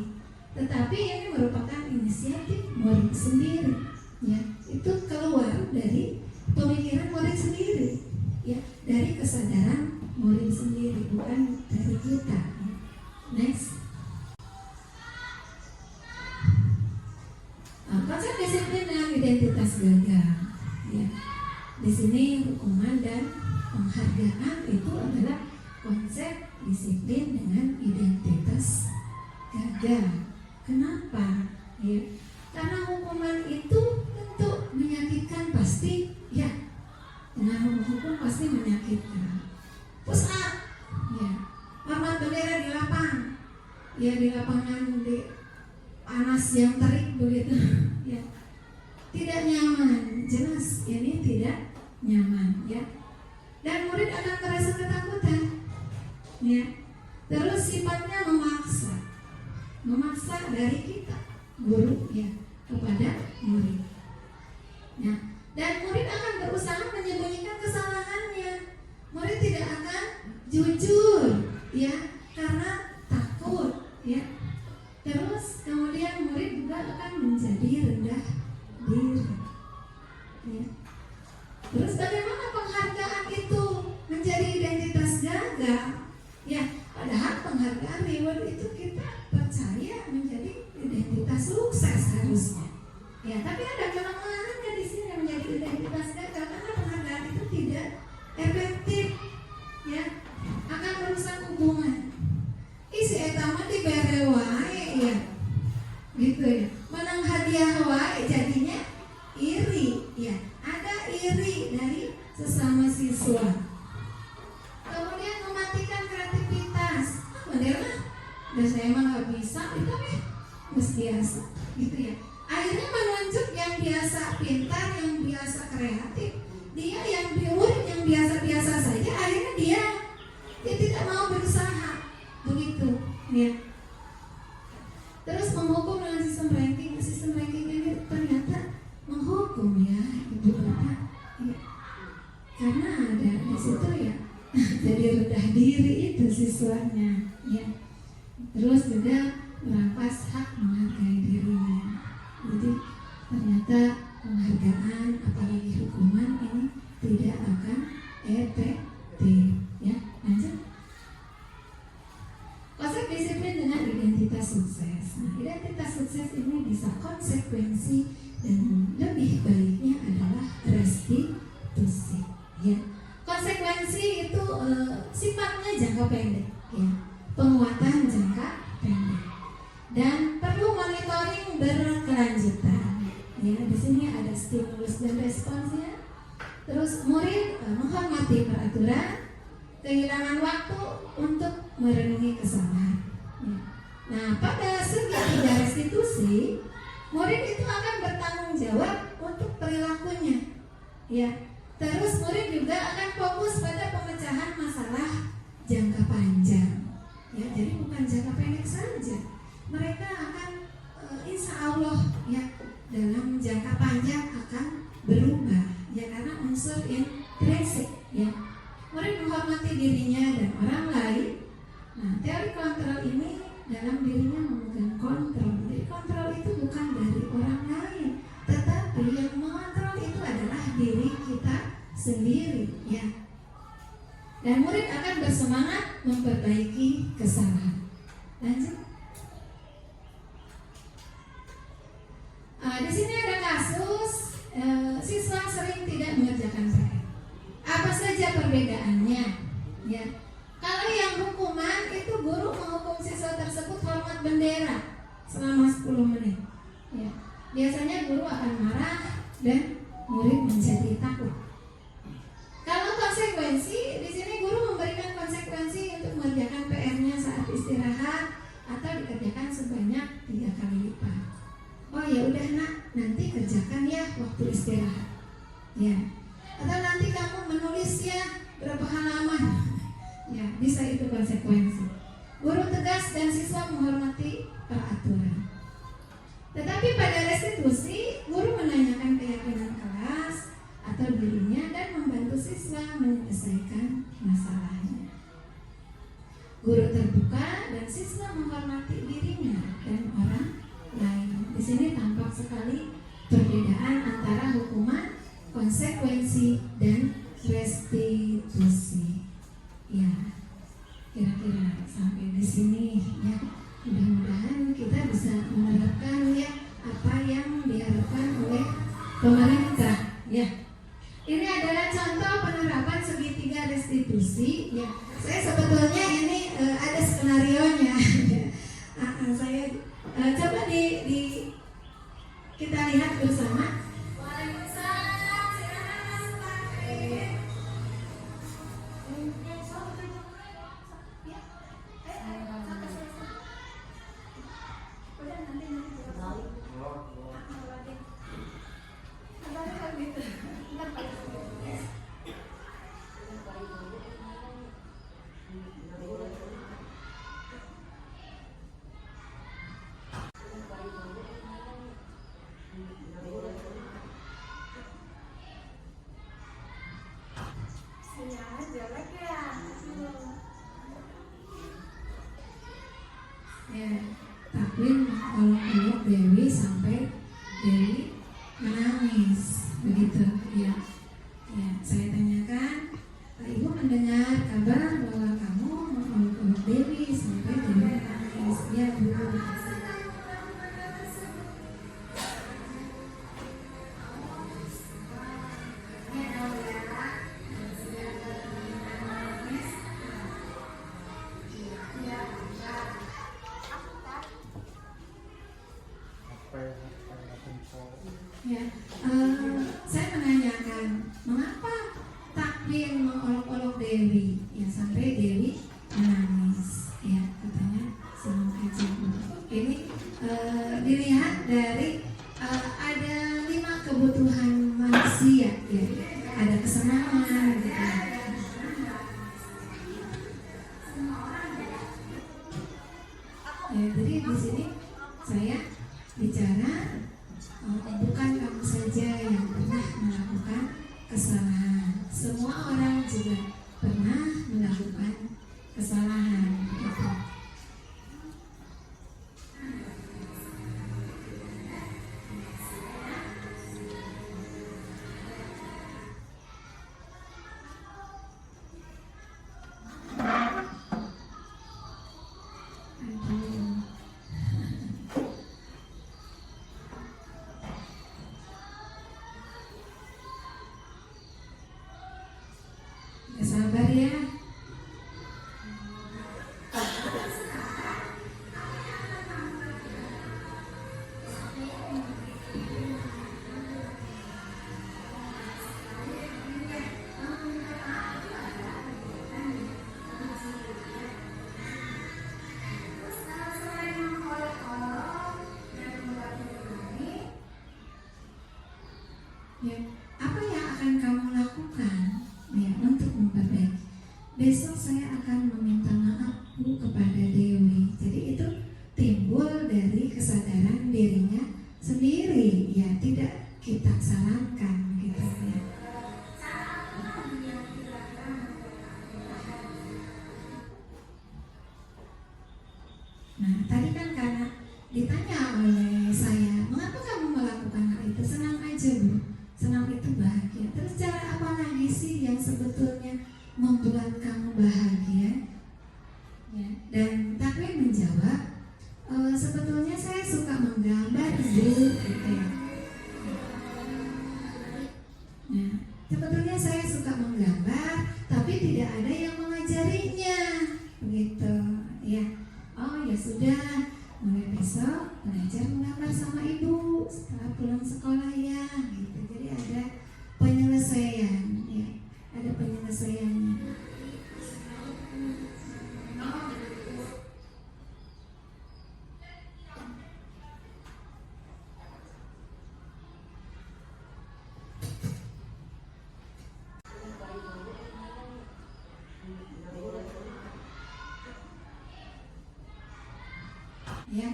Tetapi ini merupakan inisiatif murid sendiri, ya. Itu keluar dari pemikiran murid sendiri, ya, dari kesadaran murid sendiri, bukan dari kita. Next. Konsep disiplin dengan identitas gagal. Ya. Di sini hukuman dan penghargaan itu adalah konsep disiplin dengan identitas gagal. Kenapa? Ya. Karena hukuman itu tentu menyakitkan pasti, ya. Dengan hukum pasti menyakitkan. Push up, ya. Hormat bendera di lapang, ya, di lapangan di panas yang terik begitu, ya. Tidak nyaman, jelas ini tidak nyaman, ya. Dan murid akan merasa ketakutan, ya. Terus sifatnya memaksa dari kita, guru, ya, kepada murid. Nah, dan murid akan berusaha menyembunyikan kesalahannya. Murid tidak akan jujur, ya, karena takut, ya. Terus kemudian murid juga akan menjadi rendah diri, ya. Terus bagaimana penghargaan itu menjadi identitas gagal? Ya, padahal penghargaan reward itu kita percaya menjadi identitas sukses harusnya. Ya, tapi ada kelemahannya di sini menjadi identitas gagal karena penghargaan itu tidak efektif, ya, akan merusak hubungan. Isi etama dibere wae, ya, gitu ya. Menang hadiah wae jadinya iri, ya. Ada iri dari sesama siswa. Kemudian mematikan kreativitas. Bener lah, dan saya emang nggak bisa, itu biasa, gitu ya. Akhirnya menunjuk yang biasa pintar, yang biasa kreatif. Dia yang murid yang biasa-biasa saja, akhirnya dia tidak mau berusaha, begitu, ya. Terus menghukum dengan sistem ranking ini ternyata menghukum, ya, ibu bapak, ya. Karena ada di situ, ya, jadi rendah diri itu siswanya, ya. Terus juga merampas hak menghargai dirinya. Jadi ternyata penghargaan apalagi hukuman ini tidak akan efektif, ya. Lanjut. Konsep disiplin dengan identitas sukses. Nah, identitas sukses ini bisa konsekuensi dan lebih baiknya adalah restitusi, ya. Konsekuensi itu sifatnya jangka pendek, ya. Penguatan jangka pendek. Dan perlu monitoring berkelanjutan. Ya, di sini ada stimulus dan responsnya. Terus murid menghormati peraturan, kehilangan waktu untuk merenungi kesalahan. Ya. Nah, pada segi tidak restitusi, murid itu akan bertanggung jawab untuk perilakunya. Ya. Terus murid juga akan fokus pada pemecahan masalah jangka panjang. Ya, jadi bukan jangka pendek saja. Mereka akan insya Allah, ya, dalam jangka panjang akan berubah, ya, karena unsur intrinsik, ya. Murid menghormati dirinya dan orang lain. Nah, teori kontrol ini dalam dirinya memegang kontrol. Jadi kontrol itu bukan dari orang lain, tetapi sendiri, ya. Dan murid akan bersemangat memperbaiki kesalahan. Lanjut. Di sini ada kasus siswa sering tidak mengerjakan PR. Apa saja perbedaannya? Ya, kalau yang hukuman itu guru menghukum siswa tersebut hormat bendera selama 10 menit. Ya, biasanya guru akan marah dan murid menjadi takut. Kalau konsekuensi, di sini guru memberikan konsekuensi untuk mengerjakan PR-nya saat istirahat atau dikerjakan sebanyak 3 kali lipat. Oh ya udah nak, nanti kerjakan ya waktu istirahat. Ya. Atau nanti kamu menulis ya berapa halaman. Ya, bisa itu konsekuensi. Guru tegas dan siswa menghormati peraturan. Tetapi pada restitusi, guru menanyakan keyakinan kelas atau dirinya dan membantu siswa menyelesaikan masalahnya. Guru terbuka dan siswa menghormati dirinya dan orang lain. Di sini tampak sekali perbedaan antara hukuman, konsekuensi, dan restitusi. Ya, kira-kira sampai di sini ya. Mudah-mudahan kita bisa menerapkan ya apa yang diharapkan oleh pemerintah. Ya, ini adalah contoh penerapan segitiga restitusi. Ya, saya sebetulnya ini ada skenarionya. Saya coba kita lihat bersama. Waalaikumsalam, silakan Mas Fakri. Ya, takwin olok-olok Dewi sampai Dewi menangis, begitu ya. Ya, saya tanyakan, Ibu mendengar kabar bahwa kamu olok-olok Dewi sampai Dewi menangis. Ya, Bu. Ya, saya menanyakan mengapa takwin mengolok-olok Dewi, ya sampai Dewi menangis, ya katanya senang aja. Ini dilihat dari ada 5 kebutuhan manusia, ya ada kesenangan, gitu. Ya, jadi di sini saya bicara bukan kamu saja yang pernah melakukan kesalahan. Semua orang juga pernah melakukan kesalahan. Gitu. Sabar ya. Ya, apa yang akan kamu lakukan ya untuk memperbaiki? Besok saya akan meminta maaf Bu kepada Dewi. Jadi itu timbul dari kesadaran dirinya sendiri, ya tidak kita sarankan gitu ya. Nah, tadi kan karena ditanya oleh saya, mengapa kamu melakukan hal itu? Senang aja Bu, senang itu bahagia. Terus cara apa nangis? Dan Takwi menjawab, sebetulnya saya suka menggambar Bu, gitu ya. Nah, sebetulnya saya suka menggambar, tapi tidak ada yang mengajarinya, begitu ya. Oh ya sudah, mulai besok belajar menggambar sama ibu setelah pulang sekolah ya, gitu. Jadi ada penyelesaian, ya, ada penyelesaiannya. Ya,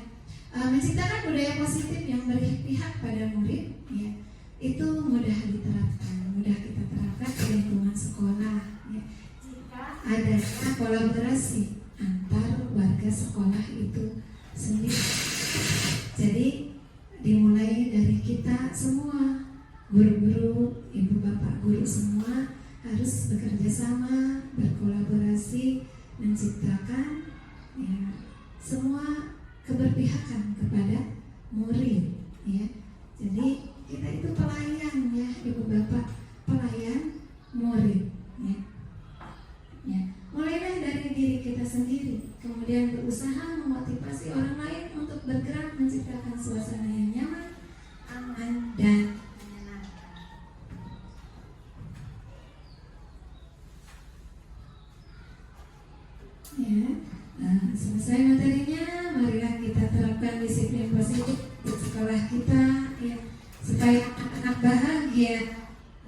menciptakan budaya positif yang berpihak pada murid, ya, itu mudah diterapkan, mudah kita terapkan di lingkungan sekolah. Ya. Jika ada kolaborasi antar warga sekolah itu sendiri, jadi dimulai dari kita semua, guru-guru, ibu bapak guru semua harus bekerja sama, berkolaborasi, menciptakan ya, semua keberpihakan kepada murid, ya. Jadi kita itu pelayan, ya, ibu bapak, pelayan murid, ya. Ya. Mulailah dari diri kita sendiri, kemudian berusaha memotivasi orang lain untuk bergerak menciptakan suasana yang nyaman, aman, dan menyenangkan. Ya. Selesai materinya, marilah kita terapkan disiplin positif di sekolah kita, ya, supaya anak-anak bahagia,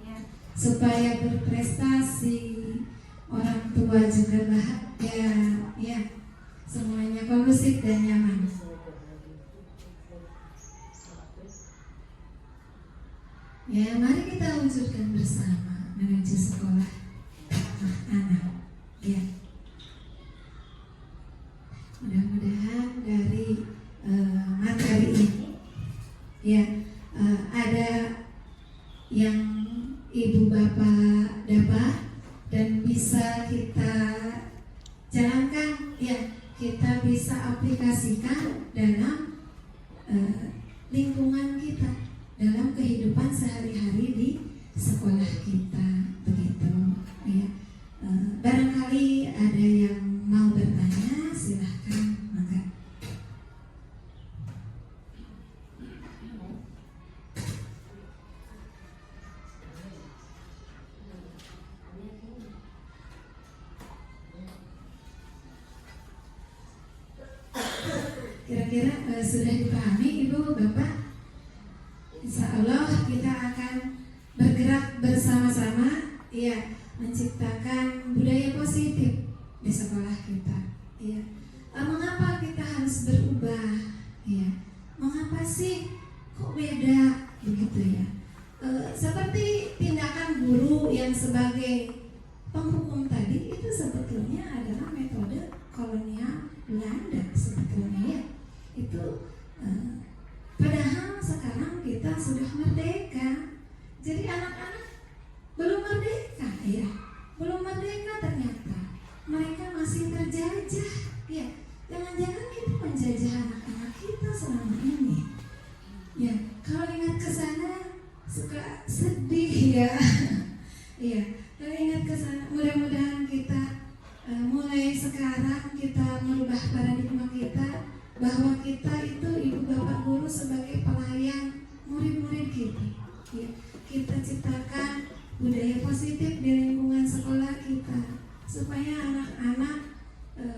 ya, supaya berprestasi, orang tua juga bahagia, ya, semuanya kondusif dan nyaman. Ya, mari kita wujudkan bersama menuju sekolah anak, ya. Mudah-mudahan dari materi ini, ya, ada yang ibu bapak dapat dan bisa kita jalankan, ya, kita bisa aplikasikan dalam lingkungan kita, dalam kehidupan sehari-hari di sekolah kita, begitu, ya. Barangkali ada yang mau bertanya, silahkan, mangga. Kira-kira sudah dipahami Ibu Bapak? Insya Allah kita akan bergerak bersama-sama, ya, menciptakan budaya positif di sekolah kita, ya. Mengapa kita harus berubah, ya? Mengapa sih kok beda, begitu ya? Seperti tindakan guru yang sebagai penghukum tadi, itu sebetulnya adalah metode kolonial Belanda sebetulnya, ya. Itu padahal sekarang kita sudah merdeka, jadi anak-anak belum merdeka, ya, belum merdeka ternyata. Mereka masih terjajah, ya. Jangan-jangan kita menjajah anak-anak kita selama ini, ya. Kalau ingat ke sana suka sedih, ya. Iya, kalau ingat ke sana, mudah-mudahan kita mulai sekarang kita merubah paradigma kita bahwa kita itu ibu bapak guru sebagai pelayan murid-murid kita, ya. Kita ciptakan budaya positif di lingkungan sekolah kita supaya anak-anak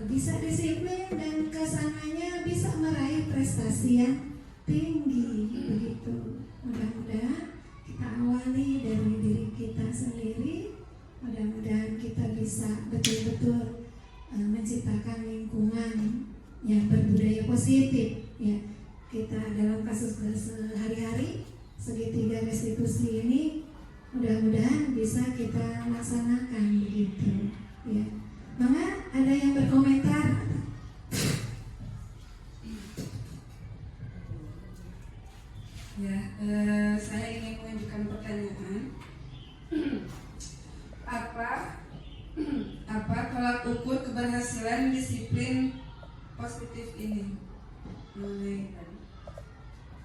bisa disiplin dan kesananya bisa meraih prestasi yang tinggi, begitu. Mudah-mudahan kita awali dari diri kita sendiri. Mudah-mudahan kita bisa betul-betul menciptakan lingkungan yang berbudaya positif, ya. Kita dalam kasus sehari-hari segitiga restitusi ini mudah-mudahan bisa kita laksanakan, begitu, ya. Maka ada yang berkomentar? Ya, saya ingin mengajukan pertanyaan. Apa tolak ukur keberhasilan disiplin positif ini mengenai tadi.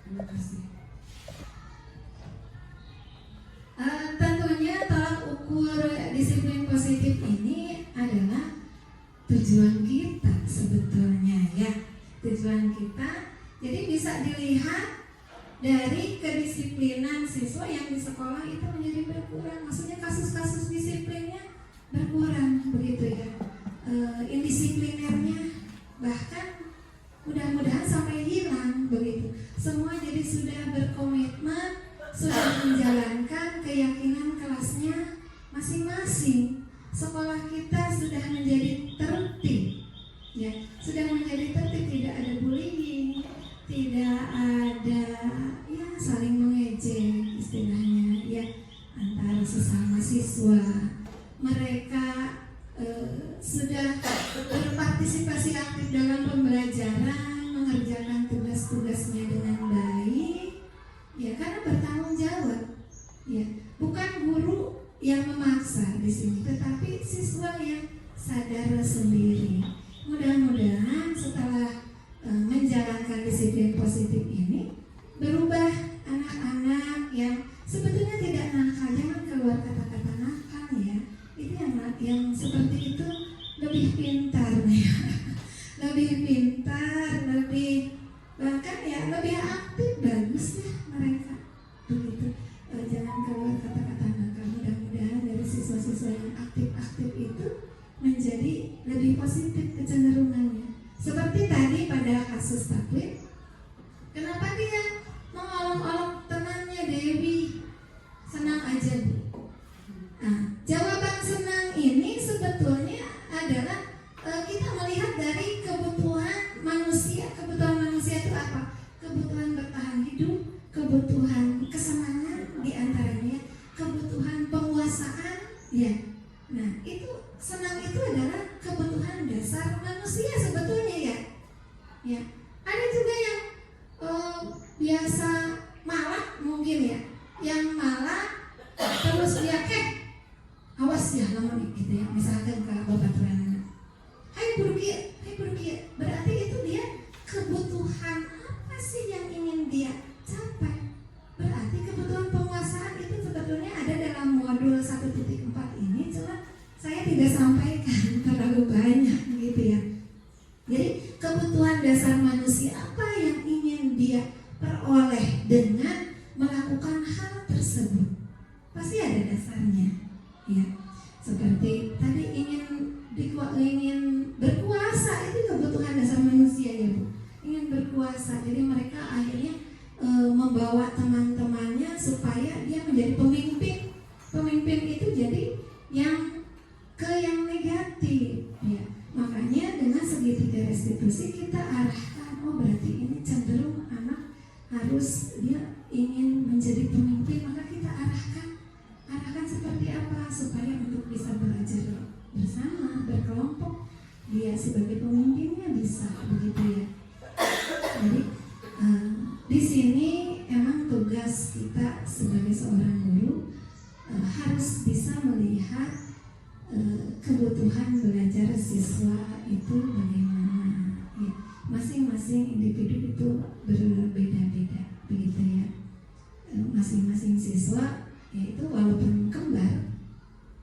Terima kasih. Tentunya tolak ukur disiplin positif ini adalah tujuan kita sebetulnya ya, tujuan kita. Jadi bisa dilihat dari kedisiplinan siswa yang di sekolah itu menjadi berkurang, maksudnya kasus-kasus disiplinnya berkurang begitu ya, indisiplinernya bahkan mudah-mudahan sampai hilang begitu. Semua jadi sudah berkomitmen, sudah menjalankan keyakinan kelasnya masing-masing. Sekolah kita sudah menjadi tertib, ya, sudah menjadi tertib, tidak ada bullying, tidak ada ya saling mengejek istilahnya ya antara sesama siswa. Mereka sudah berpartisipasi aktif dalam pembelajaran, mengerjakan tugas-tugasnya dengan baik, ya karena bertanggung jawab, ya bukan guru yang memaksa di sini, tetapi siswa yang sadar sendiri. Mudah-mudahan setelah menjalankan disiplin positif ini berubah anak-anak yang sebetulnya tidak nakal, jangan keluar kata-kata nakal ya. Itu yang seperti itu lebih pintar ya, lebih pintar, lebih bahkan ya lebih aktif, bagus ya mereka begitu. Jangan keluar kata-kata nakal. Mudah-mudahan dari siswa-siswa yang aktif-aktif itu menjadi lebih positif kecenderungannya. Seperti tadi pada kasus taklid, kenapa dia mengolok-olok temannya Dewi? Senang aja Bu. Nah, jawaban senang ini sebetulnya adalah kita melihat dari kebutuhan manusia. Kebutuhan manusia itu apa? Kebutuhan bertahan hidup, kebutuhan kesenangan diantaranya, kebutuhan penguasaan, ya. Nah, itu senang itu adalah kebutuhan dasar manusia sebetulnya ya. Ya, ada juga yang biasa malah mungkin ya, yang malah terus dia awas ya namun gitu ya, misalkan ke babaturan, hai buruk berarti itu dia kebutuhan apa sih yang ingin dia capai? Berarti kebutuhan penguasaan itu sebetulnya ada dalam modul 1.4 ini, cuma saya tidak sampaikan terlalu banyak gitu ya. Jadi kebutuhan dasar manusia apa yang ingin dia peroleh dengan melakukan hal tersebut? Pasti ada dasarnya, ya. Seperti tadi ingin berkuasa, itu kebutuhan dasar manusia ya Bu. Ingin berkuasa, jadi mereka akhirnya membawa teman-temannya supaya dia menjadi pemimpin. Pemimpin itu jadi yang negatif, ya. Makanya dengan segitiga restitusi kita arahkan, oh berarti ini cenderung anak harus dia ingin menjadi pemimpin, maka kita arahkan seperti apa supaya untuk bisa belajar bersama, berkelompok, dia sebagai pemimpinnya bisa begitu ya. Jadi di sini emang tugas kita sebagai seorang guru harus bisa melihat kebutuhan belajar siswa itu bagaimana ya. Masing-masing individu itu berbeda-beda begitu ya. Masing-masing siswa yaitu walaupun kembar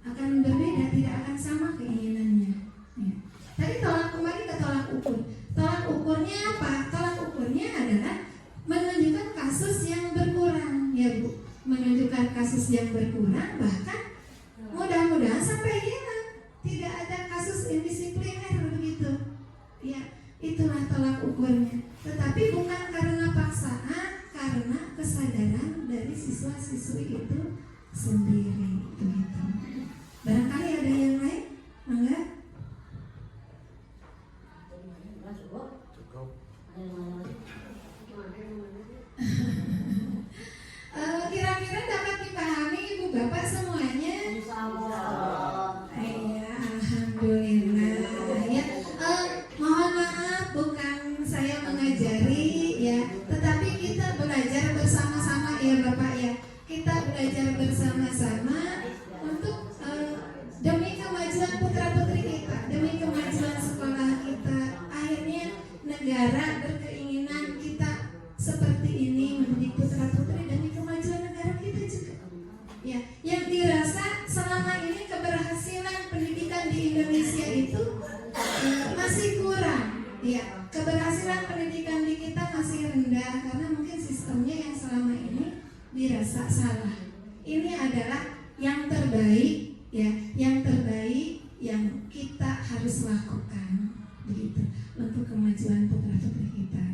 akan berbeda, tidak akan sama keinginannya ya. Tadi kembali ke tolak ukur. Tolak ukurnya apa? Tolak ukurnya adalah menunjukkan kasus yang berkurang ya Bu. Menunjukkan kasus yang berkurang, bahkan mudah-mudahan sampai hilang, tidak ada kasus indisipliner begitu ya. Itulah tolak ukurnya. Tetapi bukan karena paksaan, karena kesadaran dari siswa-siswi itu sendiri begitu. Barangkali ada yang lain? Enggak? Kira-kira dapat dipahami Ibu Bapak semuanya? Iya, alhamdulillah ya. Mohon maaf, bukan saya mengajari ya, tetapi kita belajar bersama-sama ya Bapak ya. Kita belajar bersama-sama untuk demi kemajuan putra-putri kita, demi kemajuan sekolah negara berkeinginan kita seperti ini mendidik putra-putri demi kemajuan negara kita juga. Ya, yang dirasa selama ini keberhasilan pendidikan di Indonesia itu masih kurang. Ya, keberhasilan pendidikan di kita masih rendah karena mungkin sistemnya yang selama ini dirasa salah. Ini adalah yang terbaik, ya, yang terbaik yang kita harus lakukan, begitu, untuk kemajuan putra-putri kita.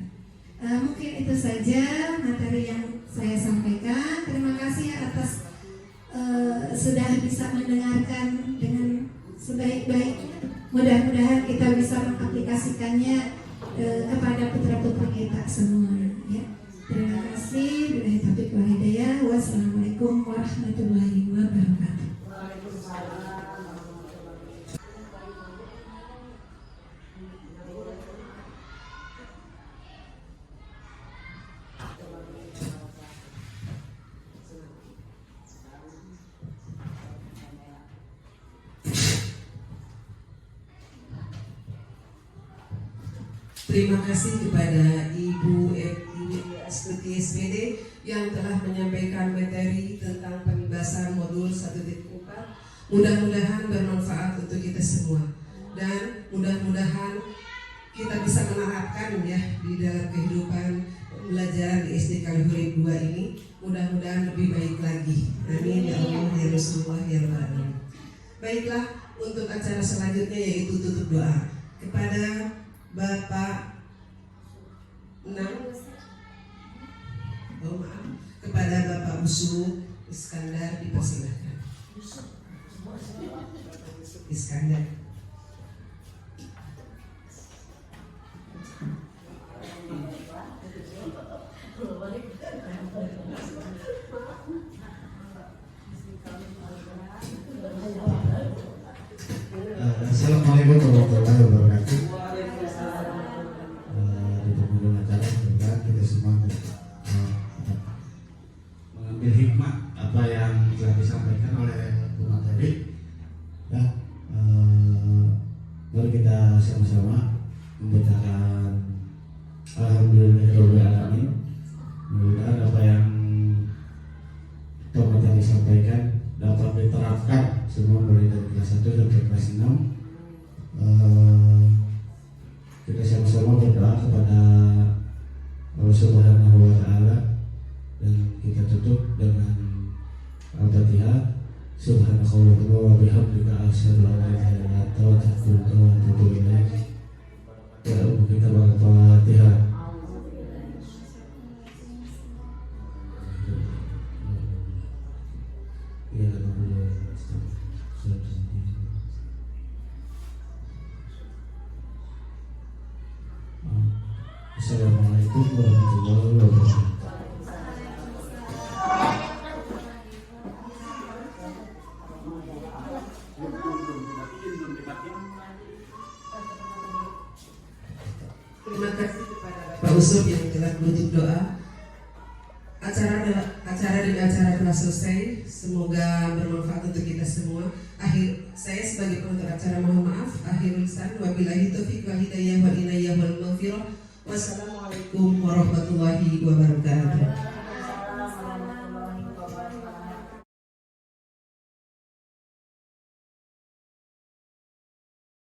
Mungkin itu saja materi yang saya sampaikan. Terima kasih atas sudah bisa mendengarkan dengan sebaik-baiknya. Mudah-mudahan kita bisa mengaplikasikannya kepada putra-putri kita semua. Ya. Terima kasih. Billahi taufiq wal hidayah. Wassalamualaikum warahmatullahi wabarakatuh. Terima kasih kepada Ibu Astuti SPD yang telah menyampaikan materi tentang pembebasan modul 1.4. Mudah-mudahan bermanfaat untuk kita semua dan mudah-mudahan kita bisa menerapkan ya di dalam kehidupan belajar di SD Kalihurip 2 ini. Mudah-mudahan lebih baik lagi. Amin ya Allah ya Rasulullah ya Rabbal Alamin. Baiklah, untuk acara selanjutnya yaitu tutup doa kepada Bapak kepada Bapak Usu Iskandar dipersilakan. Iskandar. Assalamualaikum warahmatullahi wabarakatuh. Di penghujung acara semoga kita semua mengambil hikmah apa yang telah disampaikan oleh pemateri. Ya, mari kita sama-sama membacakan Alhamdulillahirabbil alamin. Mudah-mudahan apa yang pemateri sampaikan dapat diterapkan semua mulai dari kelas 1 sampai kelas 6. Kita sama-sama berdoa kepada Allah Subhanahu wa Ta'ala dan kita tutup dengan Al-Fatihah. Subhanakallahumma wa bihamdika asyhadu an la ilaha illa anta astaghfiruka wa atubu ilaik. Ya Allah, kita Al-Fatihah. Ya Allah. Assalamualaikum warahmatullahi wabarakatuh. Terima kasih kepada Pak Usop yang telah menutup doa. Acara telah selesai. Semoga bermanfaat untuk kita semua. Saya sebagai penutup acara mohon maaf. Akhirul lisan wabillahi taufiq wal hidayah wal inayah wal maghfirah. Wassalamualaikum warahmatullahi wabarakatuh.